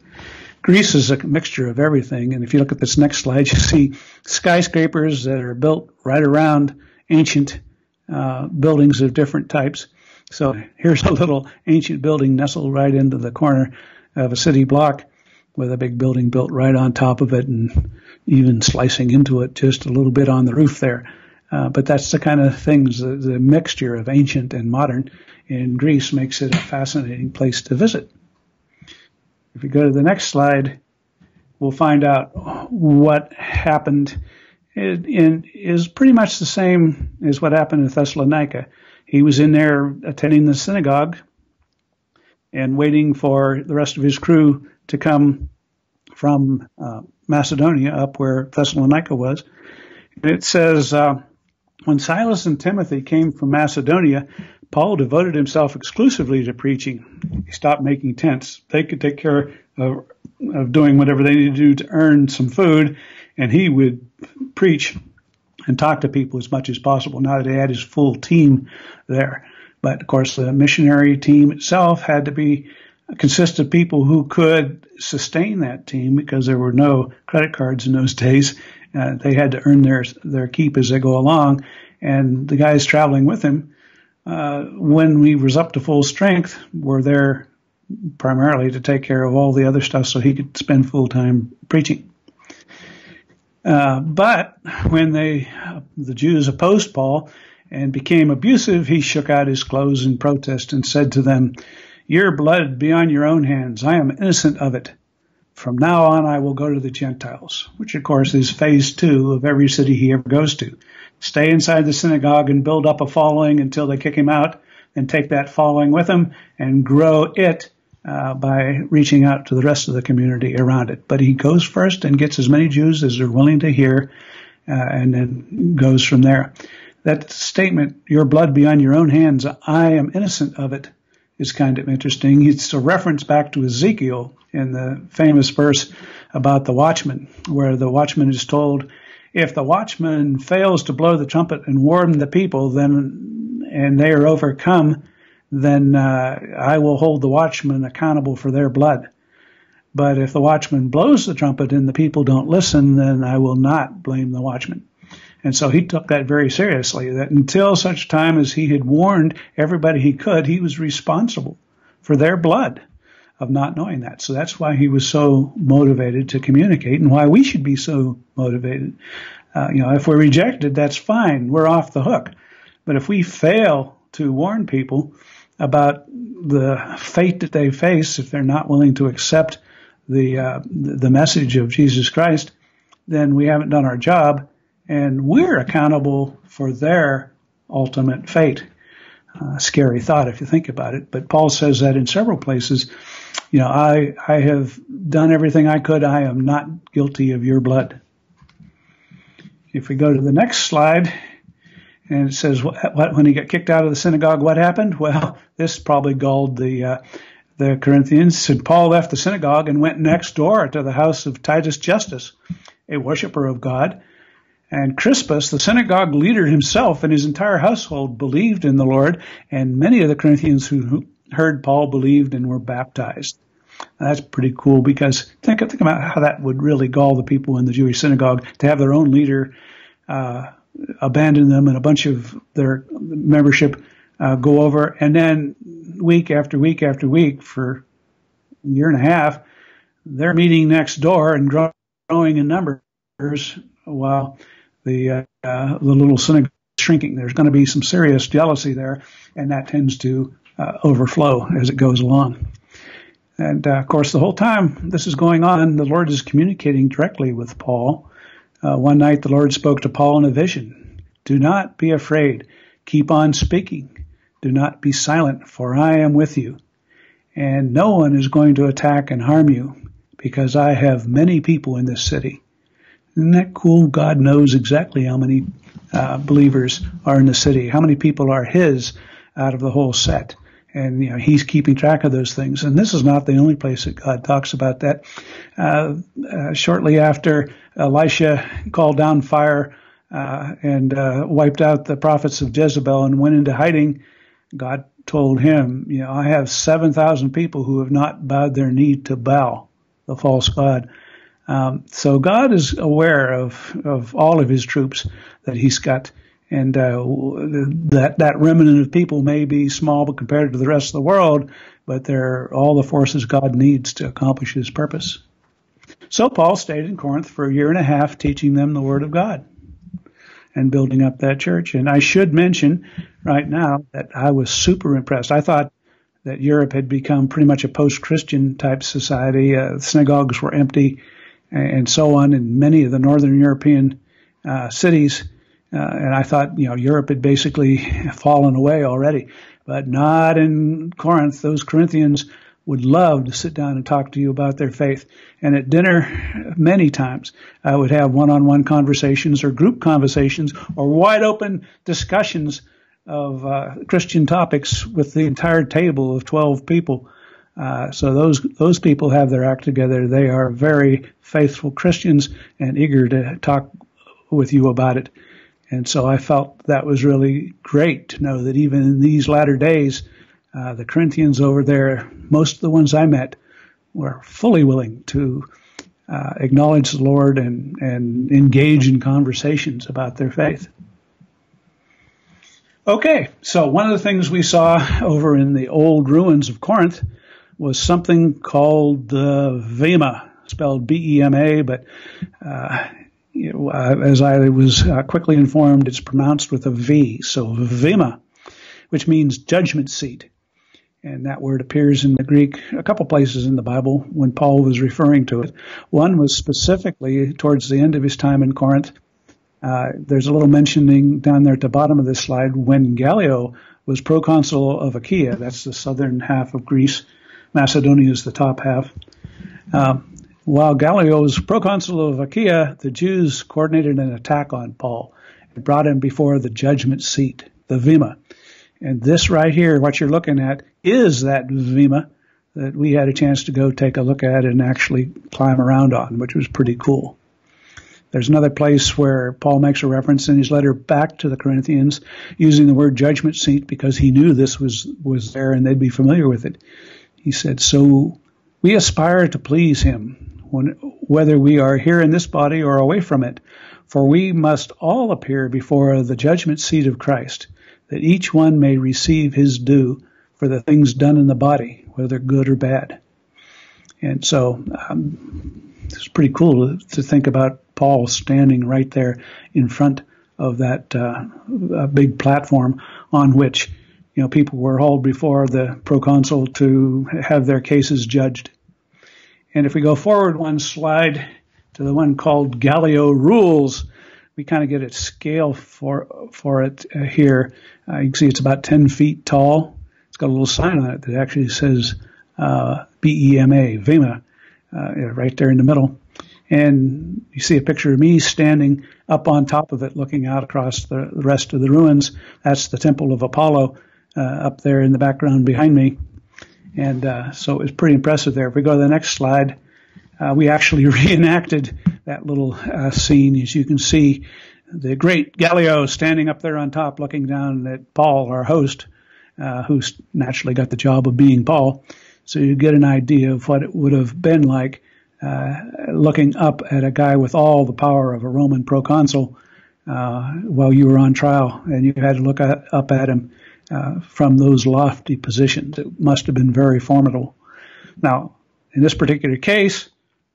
S1: Greece is a mixture of everything, and if you look at this next slide, you see skyscrapers that are built right around ancient buildings of different types. So here's a little ancient building nestled right into the corner of a city block with a big building built right on top of it and even slicing into it just a little bit on the roof there. But that's the kind of things, the mixture of ancient and modern in Greece makes it a fascinating place to visit. If we go to the next slide, we'll find out what happened. It is pretty much the same as what happened in Thessalonica. He was in there attending the synagogue and waiting for the rest of his crew to come from Macedonia up where Thessalonica was. And it says, when Silas and Timothy came from Macedonia, Paul devoted himself exclusively to preaching. He stopped making tents. They could take care of doing whatever they needed to do to earn some food, and he would preach and talk to people as much as possible. Now that he had his full team there. But, of course, the missionary team itself had to consist of people who could sustain that team because there were no credit cards in those days. They had to earn their keep as they go along. And the guys traveling with him, when he was up to full strength, were there primarily to take care of all the other stuff so he could spend full time preaching. But when the Jews opposed Paul and became abusive, he shook out his clothes in protest and said to them, "Your blood be on your own hands. I am innocent of it. From now on, I will go to the Gentiles," which, of course, is phase 2 of every city he ever goes to. Stay inside the synagogue and build up a following until they kick him out, and take that following with him and grow it by reaching out to the rest of the community around it. But he goes first and gets as many Jews as are willing to hear, and then goes from there. That statement, "Your blood be on your own hands, I am innocent of it," is kind of interesting. It's a reference back to Ezekiel in the famous verse about the watchman, where the watchman is told, if the watchman fails to blow the trumpet and warn the people, and they are overcome, then I will hold the watchman accountable for their blood. But if the watchman blows the trumpet and the people don't listen, then I will not blame the watchman. And so he took that very seriously, that until such time as he had warned everybody he could, he was responsible for their blood of not knowing that. So that's why he was so motivated to communicate, and why we should be so motivated. If we're rejected, that's fine. We're off the hook. But if we fail to warn people about the fate that they face if they're not willing to accept the message of Jesus Christ, then we haven't done our job, and we're accountable for their ultimate fate. Scary thought if you think about it. But Paul says that in several places. I have done everything I could. I am not guilty of your blood. If we go to the next slide, and it says, when he got kicked out of the synagogue, what happened? Well, this probably galled the Corinthians. And Paul left the synagogue and went next door to the house of Titus Justus, a worshiper of God. And Crispus, the synagogue leader himself and his entire household, believed in the Lord, and many of the Corinthians who heard Paul believed and were baptized. And that's pretty cool, because think about how that would really gall the people in the Jewish synagogue to have their own leader abandon them and a bunch of their membership go over, and then week after week after week for a year and a half, they're meeting next door and growing in numbers while the little synagogue is shrinking. There's going to be some serious jealousy there, and that tends to overflow as it goes along. And, of course, the whole time this is going on, the Lord is communicating directly with Paul. One night the Lord spoke to Paul in a vision. "Do not be afraid. Keep on speaking. Do not be silent, for I am with you. And no one is going to attack and harm you, because I have many people in this city." Isn't that cool? God knows exactly how many believers are in the city, how many people are his out of the whole set. And, he's keeping track of those things. And this is not the only place that God talks about that. Shortly after Elisha called down fire and wiped out the prophets of Jezebel and went into hiding, God told him, I have 7,000 people who have not bowed their knee to Baal, the false god. So God is aware of all of his troops that he's got. And that remnant of people may be small but compared to the rest of the world, but they're all the forces God needs to accomplish his purpose. So Paul stayed in Corinth for a year and a half teaching them the Word of God and building up that church. And I should mention right now that I was super impressed. I thought that Europe had become pretty much a post-Christian type society. Synagogues were empty and so on in many of the northern European cities. And I thought, Europe had basically fallen away already, but not in Corinth. Those Corinthians would love to sit down and talk to you about their faith. And at dinner, many times, I would have one-on-one conversations or group conversations or wide open discussions of Christian topics with the entire table of 12 people. So those people have their act together. They are very faithful Christians and eager to talk with you about it. And so I felt that was really great to know that even in these latter days, the Corinthians over there, most of the ones I met, were fully willing to acknowledge the Lord and engage in conversations about their faith. Okay, so one of the things we saw over in the old ruins of Corinth was something called the Vema, spelled B-E-M-A, but as I was quickly informed, it's pronounced with a V, so Vema, which means judgment seat. And that word appears in the Greek a couple places in the Bible when Paul was referring to it. One was specifically towards the end of his time in Corinth. There's a little mentioning down there at the bottom of this slide when Gallio was proconsul of Achaia. That's the southern half of Greece. Macedonia is the top half. While Gallio was proconsul of Achaia, the Jews coordinated an attack on Paul and brought him before the judgment seat, the Vema. And this right here, what you're looking at, is that Vema that we had a chance to go take a look at and actually climb around on, which was pretty cool. There's another place where Paul makes a reference in his letter back to the Corinthians using the word judgment seat because he knew this was there and they'd be familiar with it. He said, so we aspire to please him, whether we are here in this body or away from it, for we must all appear before the judgment seat of Christ, that each one may receive his due for the things done in the body, whether good or bad. And so it's pretty cool to think about Paul standing right there in front of that big platform on which people were hauled before the proconsul to have their cases judged. And if we go forward one slide to the one called Gallio Rules, we kind of get a scale for it here. You can see it's about 10 feet tall. It's got a little sign on it that actually says B-E-M-A, Vema, right there in the middle. And you see a picture of me standing up on top of it looking out across the rest of the ruins. That's the Temple of Apollo up there in the background behind me. And so it was pretty impressive there. If we go to the next slide, we actually reenacted that little scene. As you can see, the great Gallio standing up there on top looking down at Paul, our host, who's naturally got the job of being Paul. So you get an idea of what it would have been like looking up at a guy with all the power of a Roman proconsul while you were on trial, and you had to look up at him from those lofty positions. It must have been very formidable. Now, in this particular case,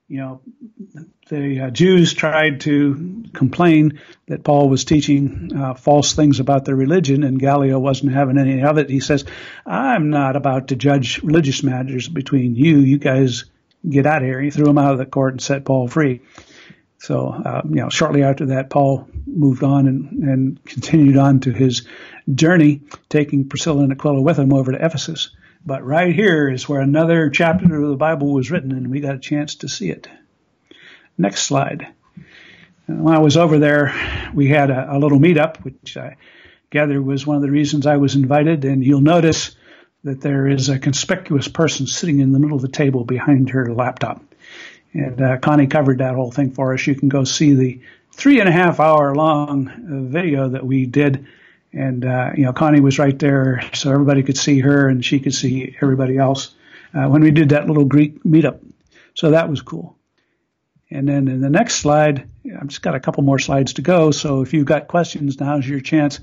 S1: the Jews tried to complain that Paul was teaching false things about their religion, and Gallio wasn't having any of it. He says, I'm not about to judge religious matters between you. You guys get out of here. He threw him out of the court and set Paul free. So, shortly after that, Paul moved on and continued on to his journey, taking Priscilla and Aquila with him over to Ephesus. But right here is where another chapter of the Bible was written, and we got a chance to see it. Next slide. When I was over there, we had a little meetup, which I gather was one of the reasons I was invited. And you'll notice that there is a conspicuous person sitting in the middle of the table behind her laptop. And Connie covered that whole thing for us. You can go see the 3.5 hour long video that we did. And, Connie was right there so everybody could see her and she could see everybody else when we did that little Greek meetup. So that was cool. And then in the next slide, I've just got a couple more slides to go. So if you've got questions, now's your chance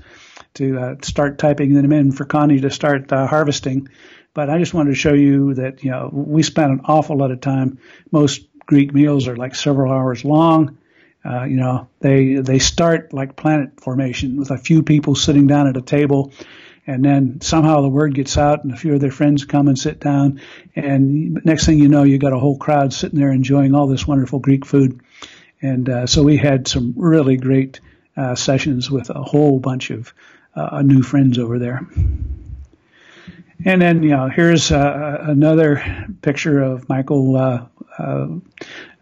S1: to start typing them in for Connie to start harvesting. But I just wanted to show you that, we spent an awful lot of time. Most Greek meals are like several hours long. They start like planet formation with a few people sitting down at a table, and then somehow the word gets out and a few of their friends come and sit down, and next thing you know, you got a whole crowd sitting there enjoying all this wonderful Greek food. And so we had some really great sessions with a whole bunch of new friends over there. And then, here's another picture of Michael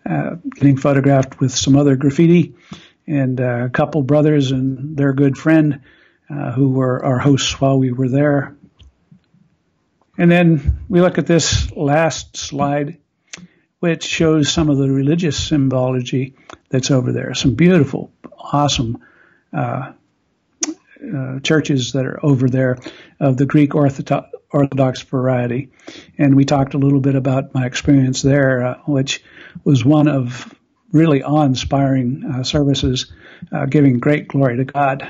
S1: getting photographed with some other graffiti, and a couple brothers and their good friend who were our hosts while we were there. And then we look at this last slide, which shows some of the religious symbology that's over there. Some beautiful, awesome churches that are over there of the Greek Orthodox variety. And we talked a little bit about my experience there, which was one of really awe-inspiring services, giving great glory to God.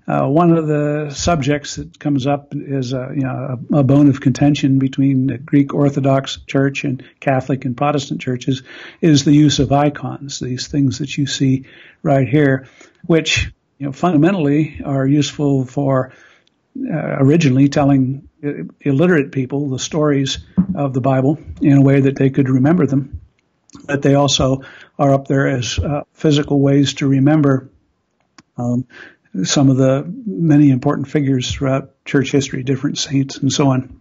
S1: One of the subjects that comes up is a bone of contention between the Greek Orthodox Church and Catholic and Protestant churches is the use of icons, these things that you see right here, which fundamentally are useful for originally telling illiterate people the stories of the Bible in a way that they could remember them. But they also are up there as physical ways to remember some of the many important figures throughout church history, different saints and so on.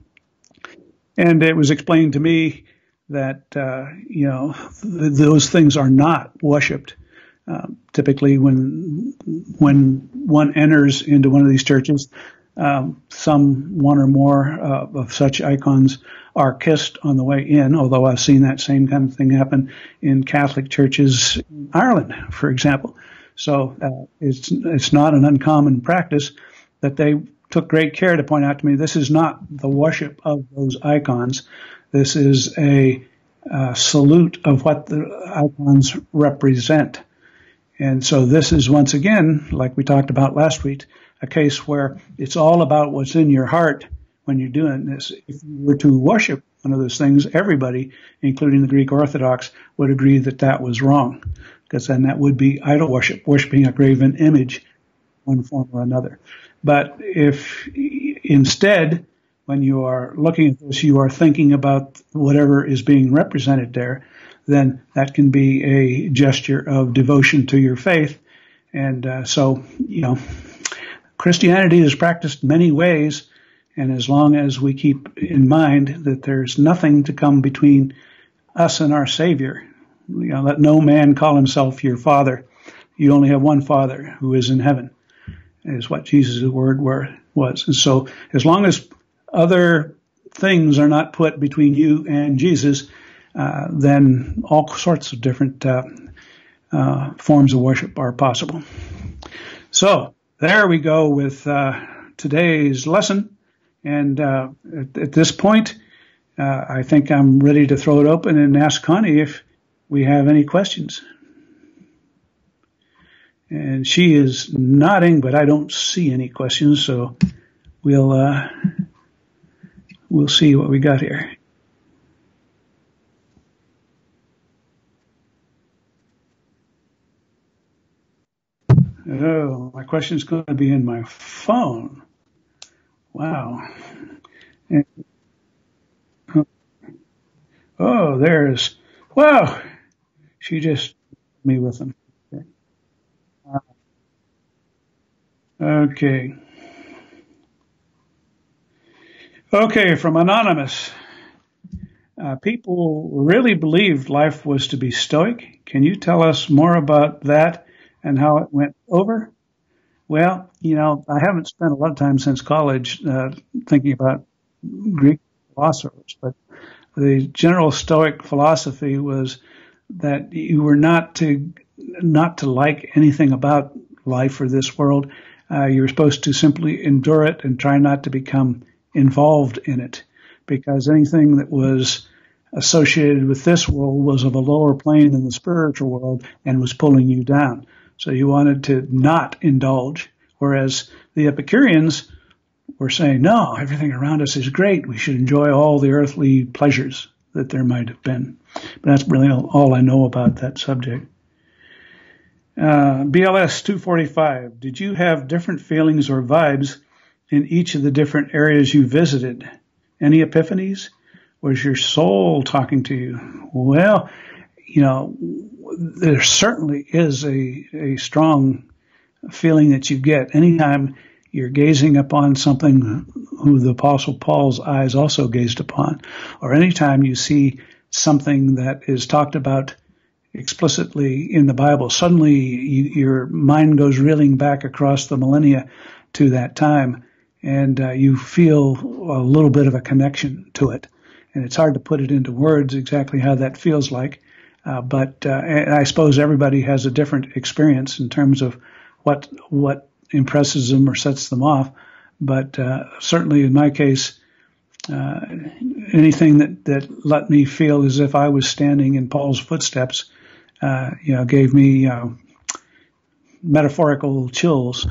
S1: And it was explained to me that, those things are not worshipped. Typically when one enters into one of these churches, one or more of such icons are kissed on the way in, although I've seen that same kind of thing happen in Catholic churches in Ireland, for example. So it's not an uncommon practice that they took great care to point out to me, this is not the worship of those icons. This is a salute of what the icons represent. And so this is, once again, like we talked about last week, a case where it's all about what's in your heart when you're doing this. If you were to worship one of those things, everybody, including the Greek Orthodox, would agree that that was wrong, because then that would be idol worship, worshiping a graven image, one form or another. But if instead, when you are looking at this, you are thinking about whatever is being represented there, then that can be a gesture of devotion to your faith. And so, Christianity is practiced many ways, and as long as we keep in mind that there's nothing to come between us and our Savior, let no man call himself your father. You only have one Father who is in heaven, is what Jesus' word was. And so as long as other things are not put between you and Jesus, then all sorts of different forms of worship are possible. So there we go with today's lesson. And at this point, I think I'm ready to throw it open and ask Connie if we have any questions. And she is nodding, but I don't see any questions, so we'll see what we got here. Oh, my question's going to be in my phone. Wow. Oh, there's, wow. She just me with them. Okay. Okay, from Anonymous. People really believed life was to be stoic. Can you tell us more about that and how it went over? Well, I haven't spent a lot of time since college thinking about Greek philosophers, but the general Stoic philosophy was that you were not to like anything about life or this world, You're supposed to simply endure it and try not to become involved in it, because anything that was associated with this world was of a lower plane than the spiritual world and was pulling you down. So you wanted to not indulge, whereas the Epicureans were saying, no, everything around us is great. We should enjoy all the earthly pleasures that there might have been. But that's really all I know about that subject. BLS 245, did you have different feelings or vibes in each of the different areas you visited? Any epiphanies? Was your soul talking to you? Well, there certainly is a strong feeling that you get anytime you're gazing upon something who the Apostle Paul's eyes also gazed upon, or anytime you see something that is talked about explicitly in the Bible. Suddenly your mind goes reeling back across the millennia to that time, and you feel a little bit of a connection to it. And it's hard to put it into words exactly how that feels like, but I suppose everybody has a different experience in terms of what impresses them or sets them off. But certainly in my case, anything that let me feel as if I was standing in Paul's footsteps, gave me metaphorical chills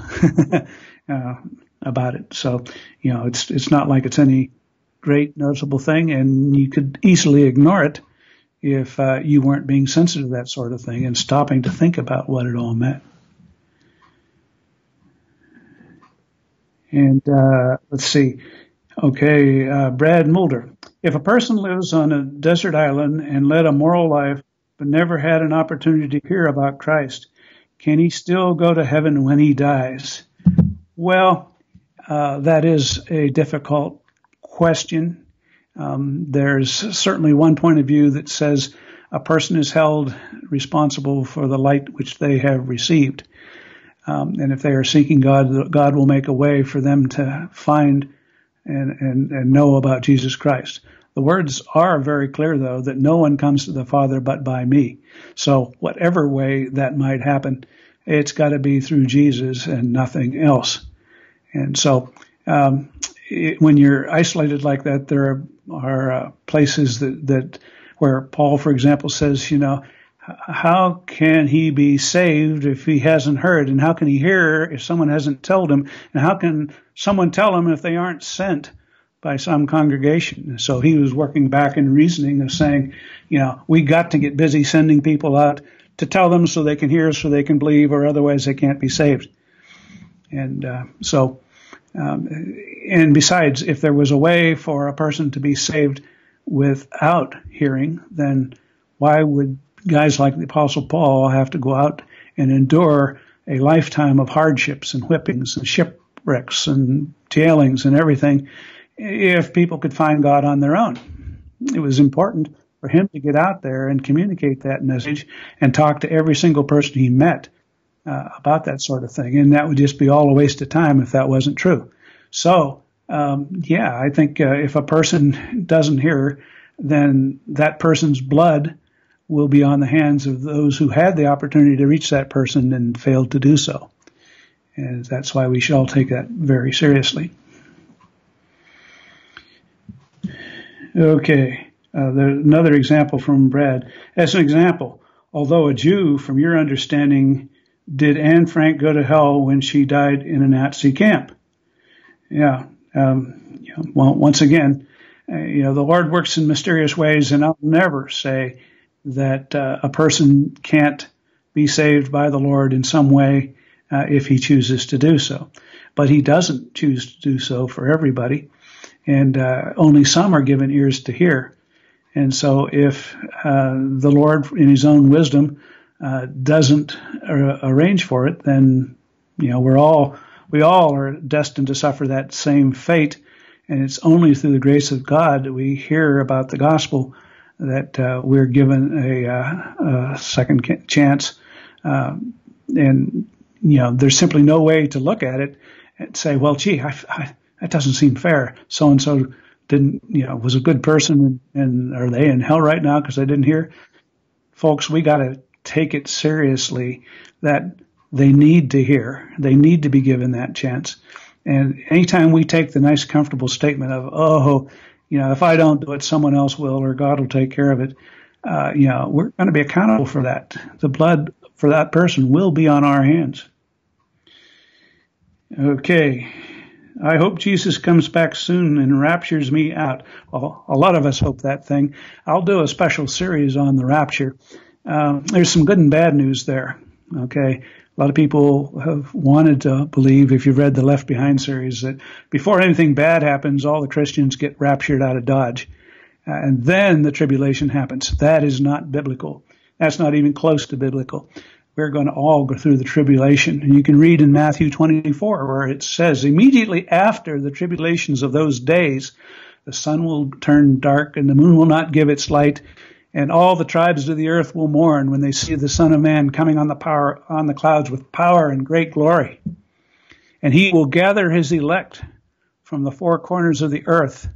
S1: about it. So, it's not like it's any great noticeable thing, and you could easily ignore it if you weren't being sensitive to that sort of thing and stopping to think about what it all meant. And let's see. Okay, Brad Mulder. If a person lives on a desert island and led a moral life but never had an opportunity to hear about Christ, can he still go to heaven when he dies? Well, that is a difficult question. There's certainly one point of view that says a person is held responsible for the light which they have received. And if they are seeking God, God will make a way for them to find and know about Jesus Christ. The words are very clear, though, that no one comes to the Father but by me. So whatever way that might happen, it's got to be through Jesus and nothing else. And so when you're isolated like that, there are places that where Paul, for example, says, how can he be saved if he hasn't heard? And how can he hear if someone hasn't told him? And how can someone tell him if they aren't sent by some congregation? So he was working back in reasoning of saying, we got to get busy sending people out to tell them so they can hear, so they can believe, or otherwise they can't be saved. And and besides, if there was a way for a person to be saved without hearing, then why would guys like the Apostle Paul have to go out and endure a lifetime of hardships and whippings and shipwrecks and jailings and everything if people could find God on their own? It was important for him to get out there and communicate that message and talk to every single person he met about that sort of thing. And that would just be all a waste of time if that wasn't true. So, I think if a person doesn't hear, then that person's blood will be on the hands of those who had the opportunity to reach that person and failed to do so. And that's why we should all take that very seriously. Okay, there's another example from Brad. As an example, although a Jew, from your understanding, did Anne Frank go to hell when she died in a Nazi camp? Yeah. Well, once again, the Lord works in mysterious ways, and I'll never say that a person can't be saved by the Lord in some way if he chooses to do so. But he doesn't choose to do so for everybody, and only some are given ears to hear. And so if the Lord, in his own wisdom, doesn't arrange for it, then we all are destined to suffer that same fate. And it's only through the grace of God that we hear about the gospel that we're given a second chance. And there's simply no way to look at it and say, well, gee, that doesn't seem fair. So and so didn't, was a good person, and are they in hell right now because they didn't hear? Folks, we got to take it seriously that they need to hear. They need to be given that chance. And anytime we take the nice, comfortable statement of, oh, if I don't do it, someone else will, or God will take care of it, we're going to be accountable for that. The blood for that person will be on our hands. Okay. I hope Jesus comes back soon and raptures me out. Well, a lot of us hope that thing. I'll do a special series on the rapture. There's some good and bad news there. Okay. A lot of people have wanted to believe, if you've read the Left Behind series, that before anything bad happens, all the Christians get raptured out of Dodge. And then the tribulation happens. That is not biblical. That's not even close to biblical. We're going to all go through the tribulation. And you can read in Matthew 24 where it says, immediately after the tribulations of those days, the sun will turn dark and the moon will not give its light, and all the tribes of the earth will mourn when they see the Son of Man coming on the clouds with power and great glory. And he will gather his elect from the four corners of the earth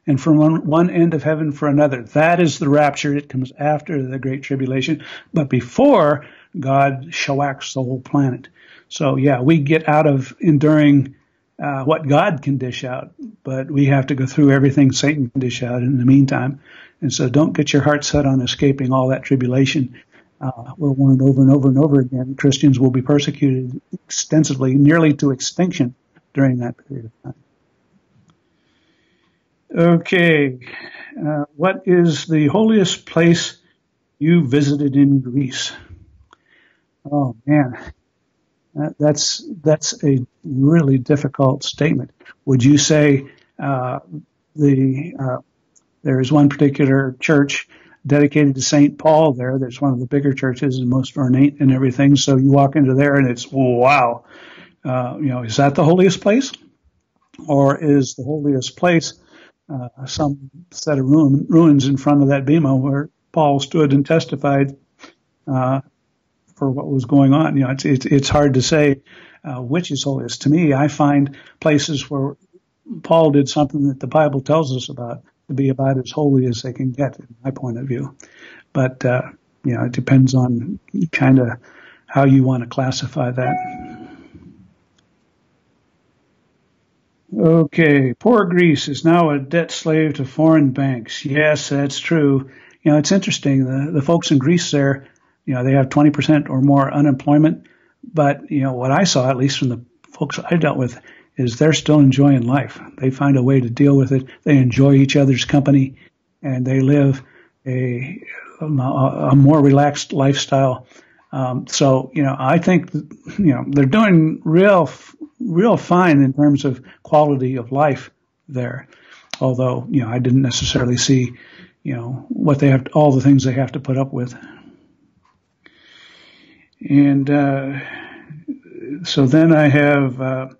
S1: and from one end of heaven for another. That is the rapture. It comes after the great tribulation, but before God shellacks the whole planet. So yeah, we get out of enduring what God can dish out, but we have to go through everything Satan can dish out in the meantime. And so don't get your heart set on escaping all that tribulation. We're warned over and over and over again. Christians will be persecuted extensively, nearly to extinction during that period of time. Okay, what is the holiest place you visited in Greece? Oh man, that's a really difficult statement. Would you say there is one particular church dedicated to St. Paul there? That's one of the bigger churches and most ornate and everything. So you walk into there and it's wow. Is that the holiest place, or is the holiest place some set of ruins in front of that bema where Paul stood and testified for what was going on? It's hard to say which is holiest. To me, I find places where Paul did something that the Bible tells us about to be about as holy as they can get, in my point of view. But it depends on kind of how you want to classify that. Okay, poor Greece is now a debt slave to foreign banks. Yes, that's true. It's interesting. The folks in Greece there, they have 20% or more unemployment. But, what I saw, at least from the folks I dealt with, is they're still enjoying life. They find a way to deal with it. They enjoy each other's company, and they live a more relaxed lifestyle. So, I think, they're doing real fine in terms of quality of life there. Although, I didn't necessarily see, what they have, all the things they have to put up with. And, so then I have,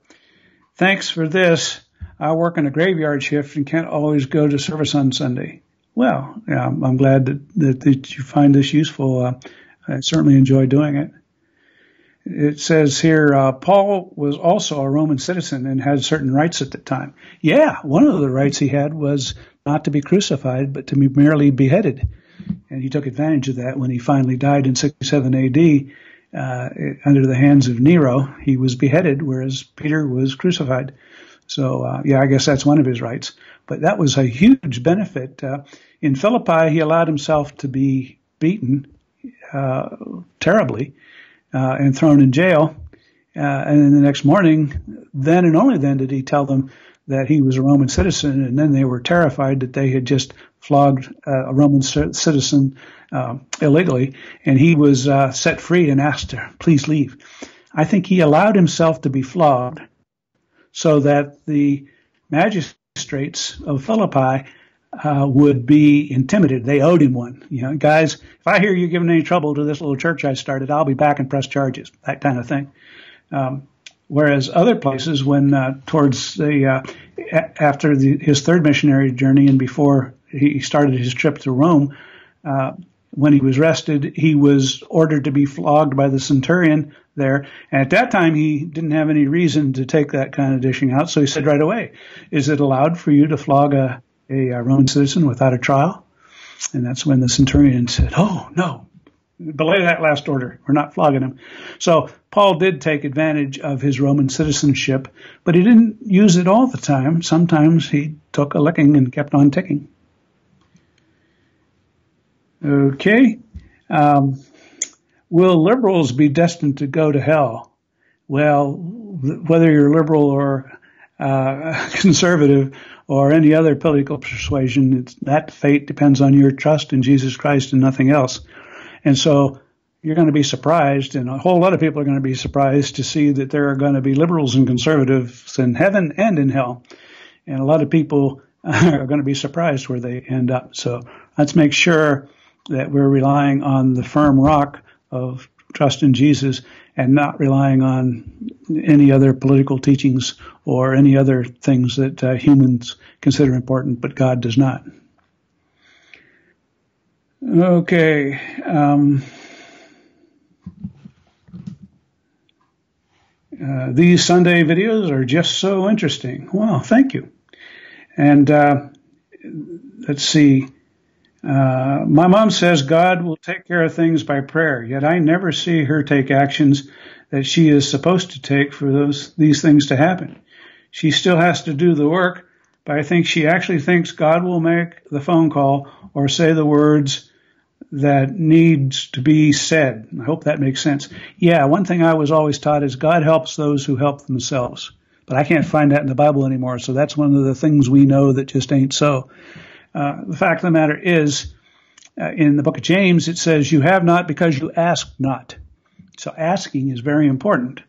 S1: thanks for this. I work in a graveyard shift and can't always go to service on Sunday. Well, yeah, I'm glad that you find this useful. I certainly enjoy doing it. It says here, Paul was also a Roman citizen and had certain rights at the time. Yeah, one of the rights he had was not to be crucified, but to be merely beheaded. And he took advantage of that when he finally died in 67 AD. Under the hands of Nero, he was beheaded, whereas Peter was crucified. So, I guess that's one of his rights. But that was a huge benefit. In Philippi, he allowed himself to be beaten terribly and thrown in jail. And then the next morning, then and only then did he tell them that he was a Roman citizen. And then they were terrified that they had just flogged a Roman citizen illegally. And he was set free and asked to please leave. I think he allowed himself to be flogged so that the magistrates of Philippi would be intimidated. They owed him one. Guys, if I hear you giving any trouble to this little church I started, I'll be back and press charges, that kind of thing. Whereas other places, when towards the after his third missionary journey and before he started his trip to Rome, when he was arrested, he was ordered to be flogged by the centurion there. And at that time, he didn't have any reason to take that kind of dishing out. So he said right away, is it allowed for you to flog a Roman citizen without a trial? And that's when the centurion said, oh, no, Belay that last order. We're not flogging him. So Paul did take advantage of his Roman citizenship, but he didn't use it all the time. Sometimes he took a licking and kept on ticking. Okay. Will liberals be destined to go to hell? Well, whether you're liberal or conservative or any other political persuasion, that fate depends on your trust in Jesus Christ and nothing else. And so you're going to be surprised, and a whole lot of people are going to be surprised to see that there are going to be liberals and conservatives in heaven and in hell. And a lot of people are going to be surprised where they end up. So let's make sure that we're relying on the firm rock of trust in Jesus and not relying on any other political teachings or any other things that humans consider important, but God does not. Okay. These Sunday videos are just so interesting. Wow, thank you. And let's see. My mom says God will take care of things by prayer, yet I never see her take actions that she is supposed to take for these things to happen. She still has to do the work, but I think she actually thinks God will make the phone call or say the words that needs to be said. I hope that makes sense. Yeah, one thing I was always taught is God helps those who help themselves. But I can't find that in the Bible anymore, so that's one of the things we know that just ain't so. The fact of the matter is, in the book of James, it says, you have not because you ask not. So asking is very important.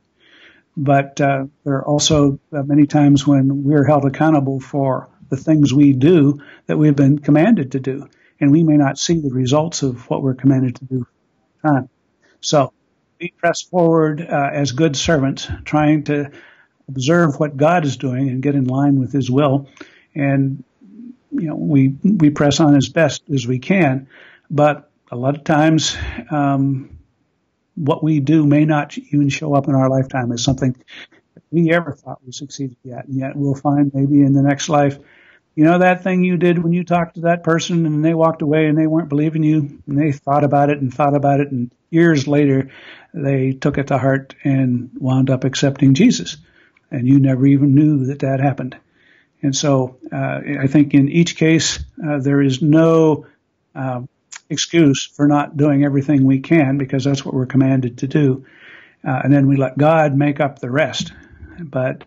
S1: But there are also many times when we're held accountable for the things we do that we've been commanded to do. And we may not see the results of what we're commanded to do. So we press forward as good servants, trying to observe what God is doing and get in line with His will. And, you know, we press on as best as we can. But a lot of times, what we do may not even show up in our lifetime as something that we ever thought we succeeded at. And yet we'll find maybe in the next life, you know, that thing you did when you talked to that person and they walked away and they weren't believing you and they thought about it and years later they took it to heart and wound up accepting Jesus. And you never even knew that that happened. And so I think in each case there is no excuse for not doing everything we can because that's what we're commanded to do. And then we let God make up the rest. But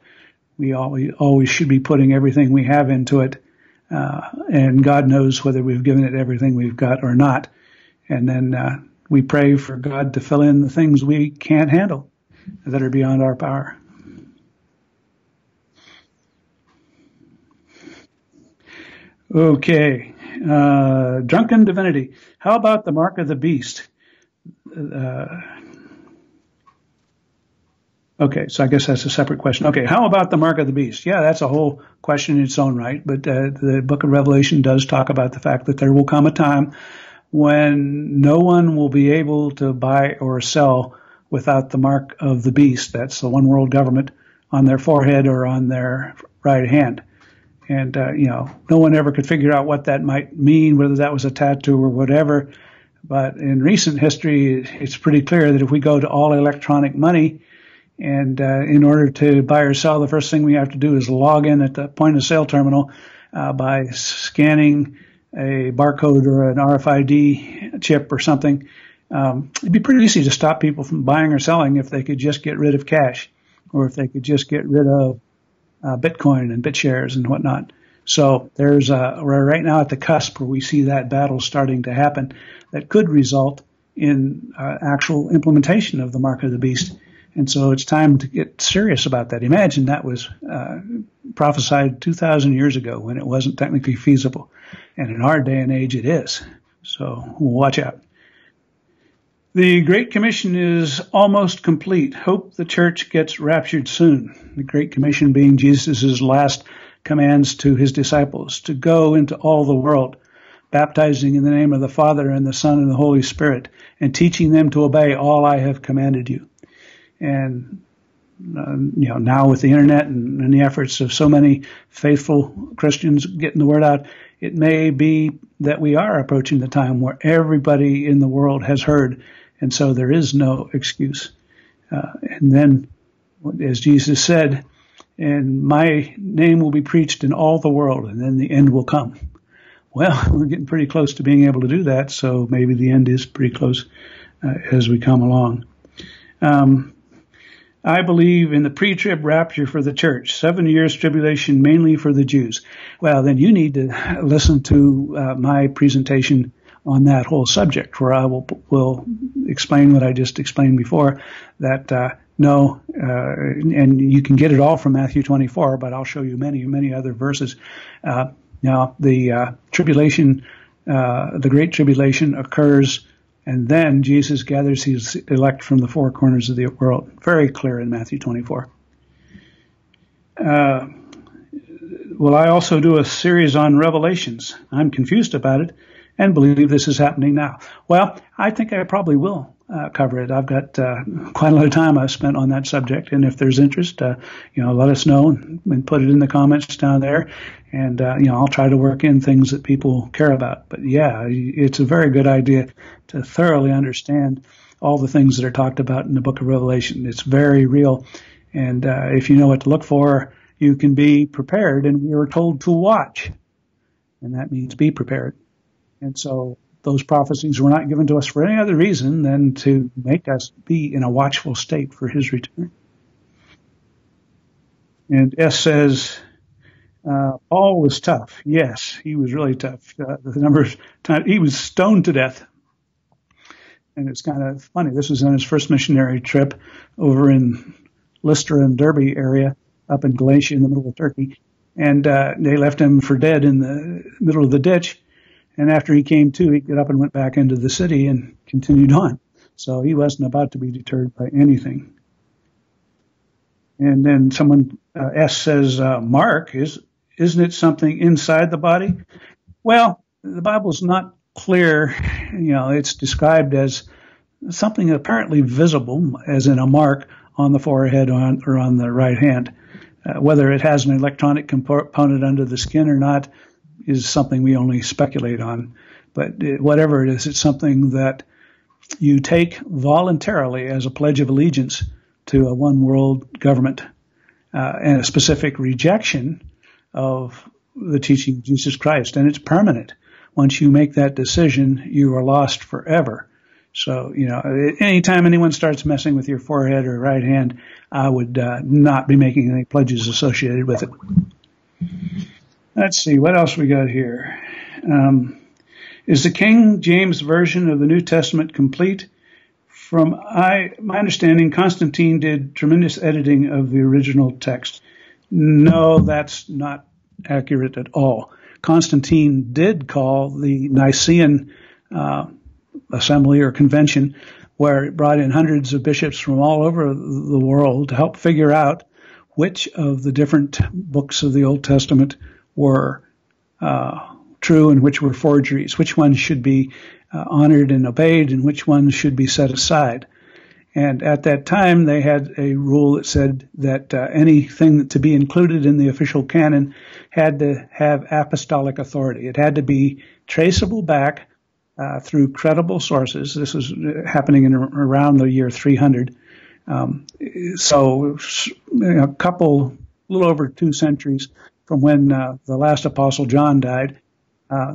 S1: we always should be putting everything we have into it, and God knows whether we've given it everything we've got or not. And then we pray for God to fill in the things we can't handle that are beyond our power. Okay, drunken divinity. How about the mark of the beast? Okay, so I guess that's a separate question. Okay, how about the mark of the beast? Yeah, that's a whole question in its own right, but the book of Revelation does talk about the fact that there will come a time when no one will be able to buy or sell without the mark of the beast. That's the one world government on their forehead or on their right hand. And, no one ever could figure out what that might mean, whether that was a tattoo or whatever. But in recent history, it's pretty clear that if we go to all electronic money, and in order to buy or sell, the first thing we have to do is log in at the point of sale terminal by scanning a barcode or an RFID chip or something. It'd be pretty easy to stop people from buying or selling if they could just get rid of cash or if they could just get rid of Bitcoin and BitShares and whatnot. So we're right now at the cusp where we see that battle starting to happen that could result in actual implementation of the mark of the beast. And so it's time to get serious about that. Imagine that was prophesied 2,000 years ago when it wasn't technically feasible. And in our day and age, it is. So watch out. The Great Commission is almost complete. Hope the church gets raptured soon. The Great Commission being Jesus' last commands to his disciples to go into all the world, baptizing in the name of the Father and the Son and the Holy Spirit, and teaching them to obey all I have commanded you. And now with the internet and the efforts of so many faithful Christians getting the word out, it may be that we are approaching the time where everybody in the world has heard, and so there is no excuse. And then, as Jesus said, and my name will be preached in all the world, and then the end will come. Well, we're getting pretty close to being able to do that, so maybe the end is pretty close as we come along. I believe in the pre-trib rapture for the church, 7 years tribulation mainly for the Jews. Well, then you need to listen to my presentation on that whole subject, where I will explain what I just explained before, that no, and you can get it all from Matthew 24, but I'll show you many, many other verses. Now, the tribulation, the Great Tribulation occurs, and then Jesus gathers his elect from the four corners of the world. Very clear in Matthew 24. Will I also do a series on Revelations? I'm confused about it and believe this is happening now. Well, I think I probably will cover it. I've got quite a lot of time I've spent on that subject, and if there's interest, let us know and put it in the comments down there, and I'll try to work in things that people care about. But yeah, it's a very good idea to thoroughly understand all the things that are talked about in the book of Revelation. It's very real, and if you know what to look for, you can be prepared, and we are told to watch, and that means be prepared. And so those prophecies were not given to us for any other reason than to make us be in a watchful state for his return. And S says, Paul was tough. Yes, he was really tough. The number of times he was stoned to death. And it's kind of funny. This was on his first missionary trip over in Lystra and Derbe area, up in Galatia in the middle of Turkey. And they left him for dead in the middle of the ditch. And after he came to, he got up and went back into the city and continued on. So he wasn't about to be deterred by anything. And then someone, S says, Mark, isn't it something inside the body? Well, the Bible's not clear. It's described as something apparently visible, as in a mark on the forehead or on the right hand. Whether it has an electronic component under the skin or not is something we only speculate on. But whatever it is, it's something that you take voluntarily as a pledge of allegiance to a one world government, and a specific rejection of the teaching of Jesus Christ. And it's permanent. Once you make that decision, you are lost forever. So, anytime anyone starts messing with your forehead or right hand, I would not be making any pledges associated with it. Let's see, what else we got here? Is the King James Version of the New Testament complete? From my understanding, Constantine did tremendous editing of the original text. No, that's not accurate at all. Constantine did call the Nicene assembly or convention, where it brought in hundreds of bishops from all over the world to help figure out which of the different books of the Old Testament were true and which were forgeries, which ones should be honored and obeyed and which ones should be set aside. And at that time, they had a rule that said that anything to be included in the official canon had to have apostolic authority. It had to be traceable back through credible sources. This was happening in around the year 300. So a little over 2 centuries from when the last apostle John died.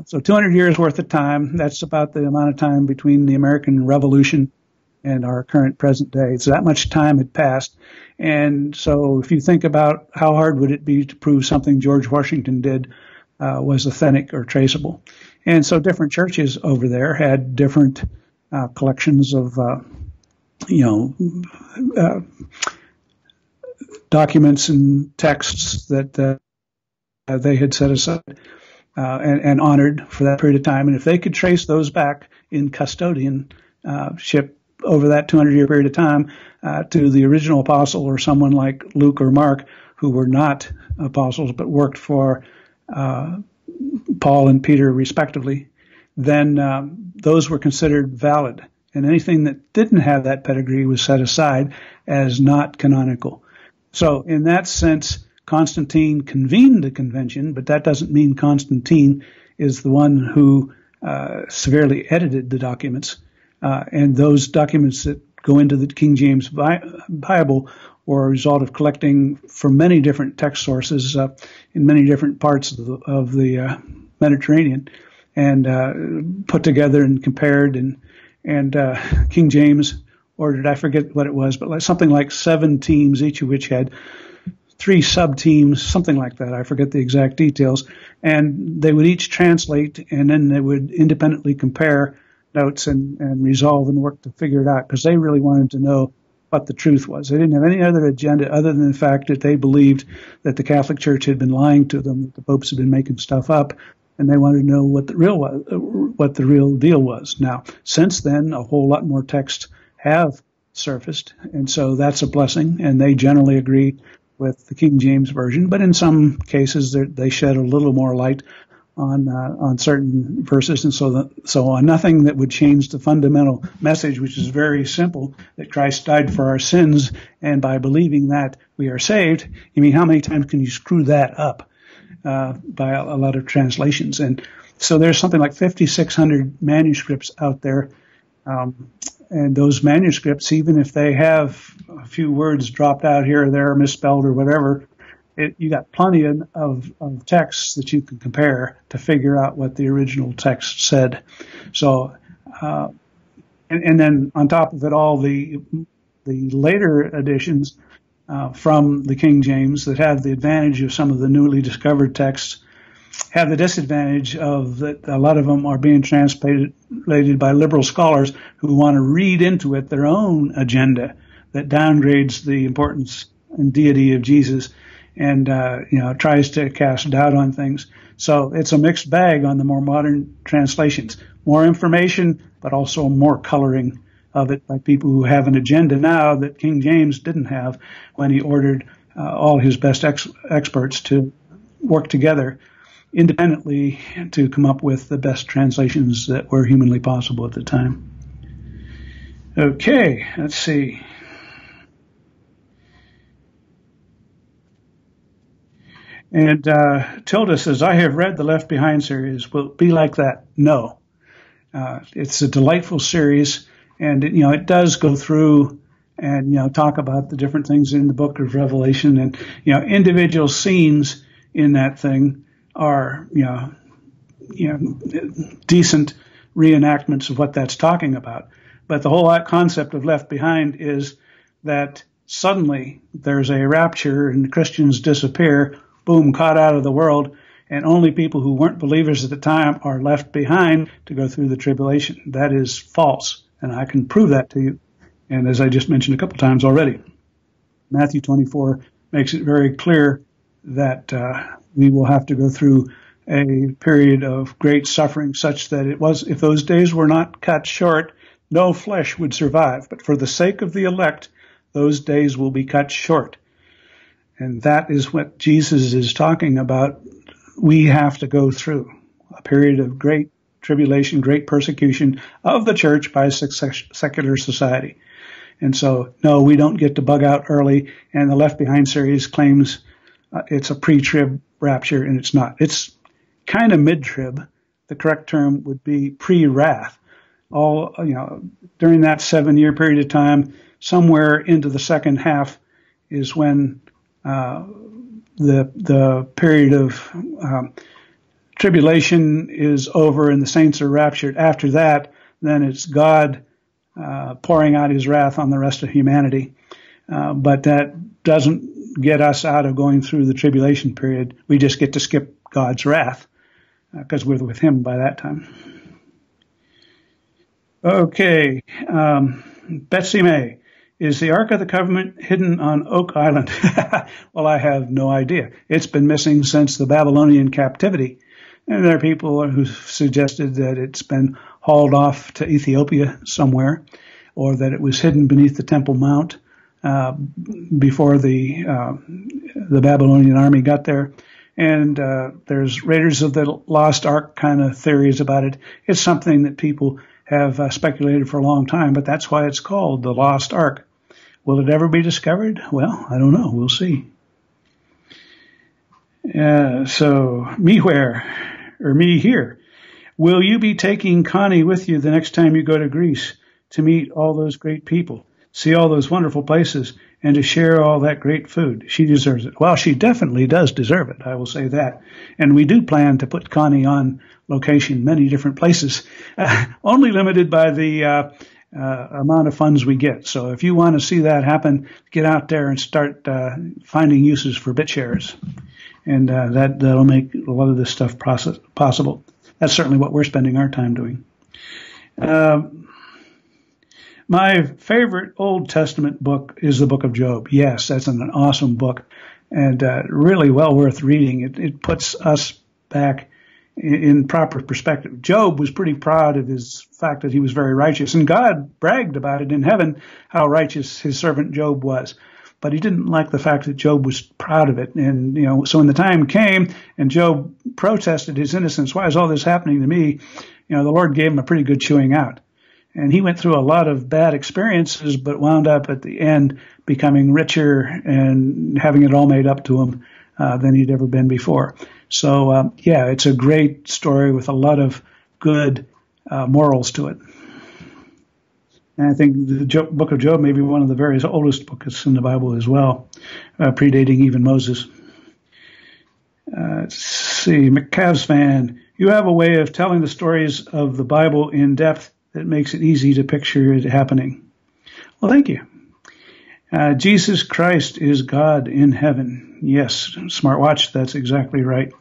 S1: So 200 years worth of time. That's about the amount of time between the American Revolution and our current present day. So that much time had passed. And so if you think about how hard would it be to prove something George Washington did was authentic or traceable. And so different churches over there had different collections of, documents and texts that they had set aside and honored for that period of time. And if they could trace those back in custodianship over that 200-year period of time to the original apostle or someone like Luke or Mark, who were not apostles but worked for Paul and Peter respectively, then those were considered valid. And anything that didn't have that pedigree was set aside as not canonical. So in that sense, Constantine convened the convention, but that doesn't mean Constantine is the one who severely edited the documents. And those documents that go into the King James Bible were a result of collecting from many different text sources in many different parts of the Mediterranean, and put together and compared. And King James ordered, I forget what it was, but something like 7 teams, each of which had 3 sub-teams, something like that. I forget the exact details. And they would each translate, and then they would independently compare notes and resolve and work to figure it out, because they really wanted to know what the truth was. They didn't have any other agenda other than the fact that they believed that the Catholic Church had been lying to them, that the popes had been making stuff up, and they wanted to know what the real deal was. Now, since then, a whole lot more texts have surfaced, and so that's a blessing, and they generally agree with the King James Version, but in some cases they shed a little more light on certain verses and so on. Nothing that would change the fundamental message, which is very simple, that Christ died for our sins, and by believing that we are saved. I mean, how many times can you screw that up by a lot of translations? And so there's something like 5,600 manuscripts out there, and those manuscripts, even if they have a few words dropped out here or there, misspelled or whatever, you got plenty of texts that you can compare to figure out what the original text said. So, and then on top of it all, the later editions from the King James that have the advantage of some of the newly discovered texts have the disadvantage of that a lot of them are being translated by liberal scholars who want to read into it their own agenda that downgrades the importance and deity of Jesus, and tries to cast doubt on things. So it's a mixed bag on the more modern translations. More information, but also more coloring of it by people who have an agenda now that King James didn't have when he ordered all his best experts to work together independently to come up with the best translations that were humanly possible at the time. Okay, let's see. And Tilda says, I have read the Left Behind series. Will it be like that? No. It's a delightful series, and it does go through and talk about the different things in the book of Revelation, and individual scenes in that thing are decent reenactments of what that's talking about. But the whole concept of Left Behind is that suddenly there's a rapture and Christians disappear, boom, caught out of the world, and only people who weren't believers at the time are left behind to go through the tribulation. That is false, and I can prove that to you. And as I just mentioned a couple times already, Matthew 24 makes it very clear that we will have to go through a period of great suffering, such that if those days were not cut short, no flesh would survive. But for the sake of the elect, those days will be cut short. And that is what Jesus is talking about. We have to go through a period of great tribulation, great persecution of the church by secular society. And so, no, we don't get to bug out early. And the Left Behind series claims it's a pre-trib rapture, and it's not. It's kind of mid-trib. The correct term would be pre-wrath. During that 7-year period of time, somewhere into the second half is when the period of tribulation is over and the saints are raptured. After that, then it's God pouring out his wrath on the rest of humanity. But that doesn't get us out of going through the tribulation period. We just get to skip God's wrath because we're with him by that time. Okay, Betsy May. Is the Ark of the Covenant hidden on Oak Island? Well, I have no idea. It's been missing since the Babylonian captivity. And there are people who suggested that it's been hauled off to Ethiopia somewhere, or that it was hidden beneath the Temple Mount before the Babylonian army got there. And there's Raiders of the Lost Ark kind of theories about it. It's something that people have speculated for a long time, but that's why it's called the Lost Ark. Will it ever be discovered? Well, I don't know. We'll see. So, me here. Will you be taking Connie with you the next time you go to Greece to meet all those great people, see all those wonderful places, and to share all that great food? She deserves it. Well, she definitely does deserve it, I will say that. And we do plan to put Connie on location many different places, only limited by the amount of funds we get. So if you want to see that happen, get out there and start finding uses for BitShares. And that'll make a lot of this stuff possible. That's certainly what we're spending our time doing. My favorite Old Testament book is the book of Job. Yes, that's an awesome book and really well worth reading. It puts us back in proper perspective. Job was pretty proud of his fact that he was very righteous, and God bragged about it in heaven, how righteous his servant Job was. But he didn't like the fact that Job was proud of it. And, so when the time came and Job protested his innocence, why is all this happening to me? The Lord gave him a pretty good chewing out. And he went through a lot of bad experiences, but wound up at the end becoming richer and having it all made up to him than he'd ever been before. So, it's a great story with a lot of good morals to it. And I think the book of Job may be one of the very oldest books in the Bible as well, predating even Moses. Let's see, McCavs fan, you have a way of telling the stories of the Bible in depth that makes it easy to picture it happening. Well, thank you. Jesus Christ is God in heaven. Yes, smartwatch, that's exactly right.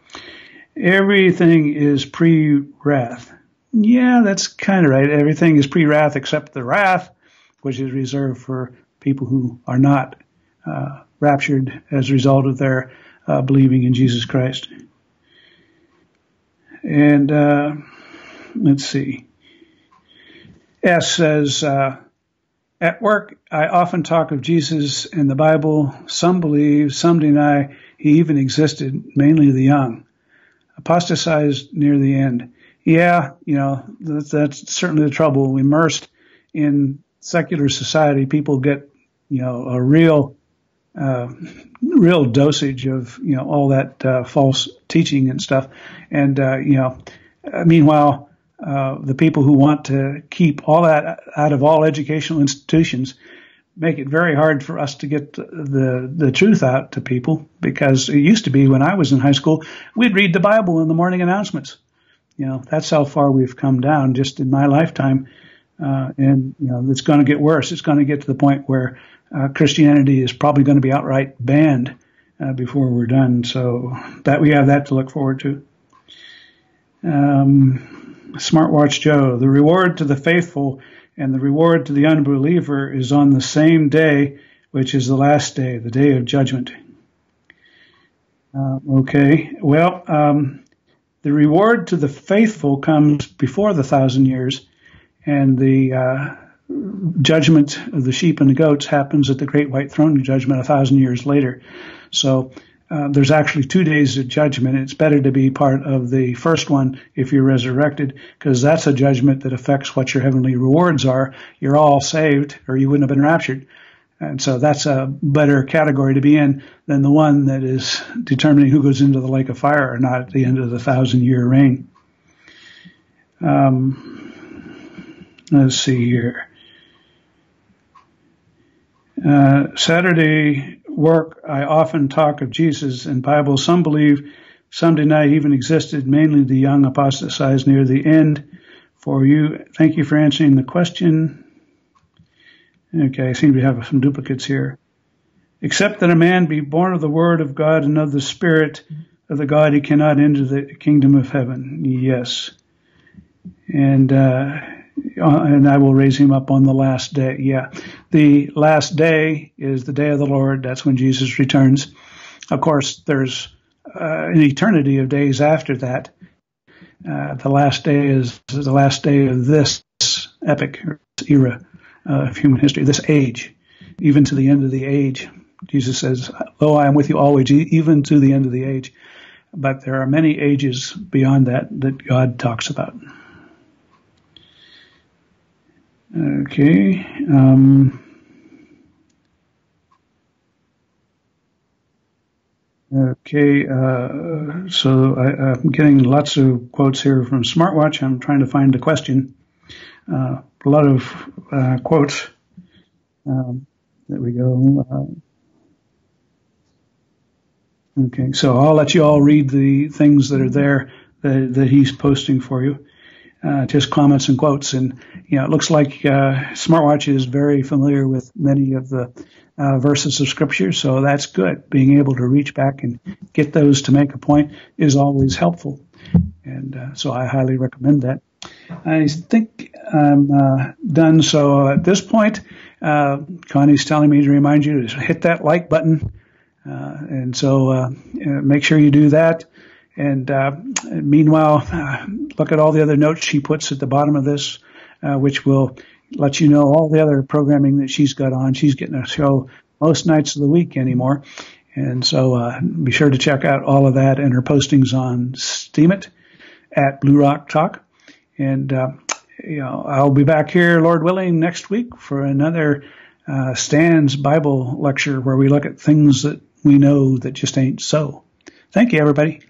S1: Everything is pre-wrath. Yeah, that's kind of right. Everything is pre-wrath except the wrath, which is reserved for people who are not raptured as a result of their believing in Jesus Christ. And let's see. S says, at work, I often talk of Jesus and the Bible. Some believe, some deny he even existed, mainly the young. Apostatized near the end. Yeah, that's certainly the trouble. Immersed in secular society, people get, a real dosage of, all that false teaching and stuff. And, meanwhile, the people who want to keep all that out of all educational institutions make it very hard for us to get the truth out to people, because it used to be when I was in high school, we'd read the Bible in the morning announcements. That's how far we've come down just in my lifetime. And it's going to get worse. It's going to get to the point where Christianity is probably going to be outright banned before we're done. So that we have that to look forward to. Smartwatch Joe, the reward to the faithful and the reward to the unbeliever is on the same day, which is the last day, the day of judgment. Okay. Well, the reward to the faithful comes before the 1,000 years, and the judgment of the sheep and the goats happens at the great white throne judgment 1,000 years later. So there's actually 2 days of judgment. It's better to be part of the first one if you're resurrected, because that's a judgment that affects what your heavenly rewards are. You're all saved, or you wouldn't have been raptured. And so that's a better category to be in than the one that is determining who goes into the lake of fire or not at the end of the 1,000-year reign. Let's see here. Saturday work, I often talk of Jesus and Bible. Some believe, some deny he even existed, mainly the young apostatized near the end. For you, thank you for answering the question. Okay, I seem to have some duplicates here. Except that a man be born of the word of God and of the Spirit of the God, he cannot enter the kingdom of heaven. Yes. And I will raise him up on the last day. Yeah. The last day is the day of the Lord. That's when Jesus returns. Of course, there's an eternity of days after that. The last day is the last day of this epic era of human history, this age, even to the end of the age. Jesus says, "Lo, I am with you always, even to the end of the age." But there are many ages beyond that God talks about. Okay. Okay, so I'm getting lots of quotes here from Smartwatch. I'm trying to find the question. A lot of quotes. There we go. Okay, so I'll let you all read the things that are there that he's posting for you. Just comments and quotes. And, it looks like Smartwatch is very familiar with many of the verses of Scripture, so that's good. Being able to reach back and get those to make a point is always helpful. And so I highly recommend that. I think I'm done. So at this point, Connie's telling me to remind you to hit that like button. And so make sure you do that. And meanwhile, look at all the other notes she puts at the bottom of this, which will let you know all the other programming that she's got on. She's getting a show most nights of the week anymore. And so be sure to check out all of that and her postings on Steemit at Blue Rock Talk. And, I'll be back here, Lord willing, next week for another Stan's Bible lecture where we look at things that we know that just ain't so. Thank you, everybody.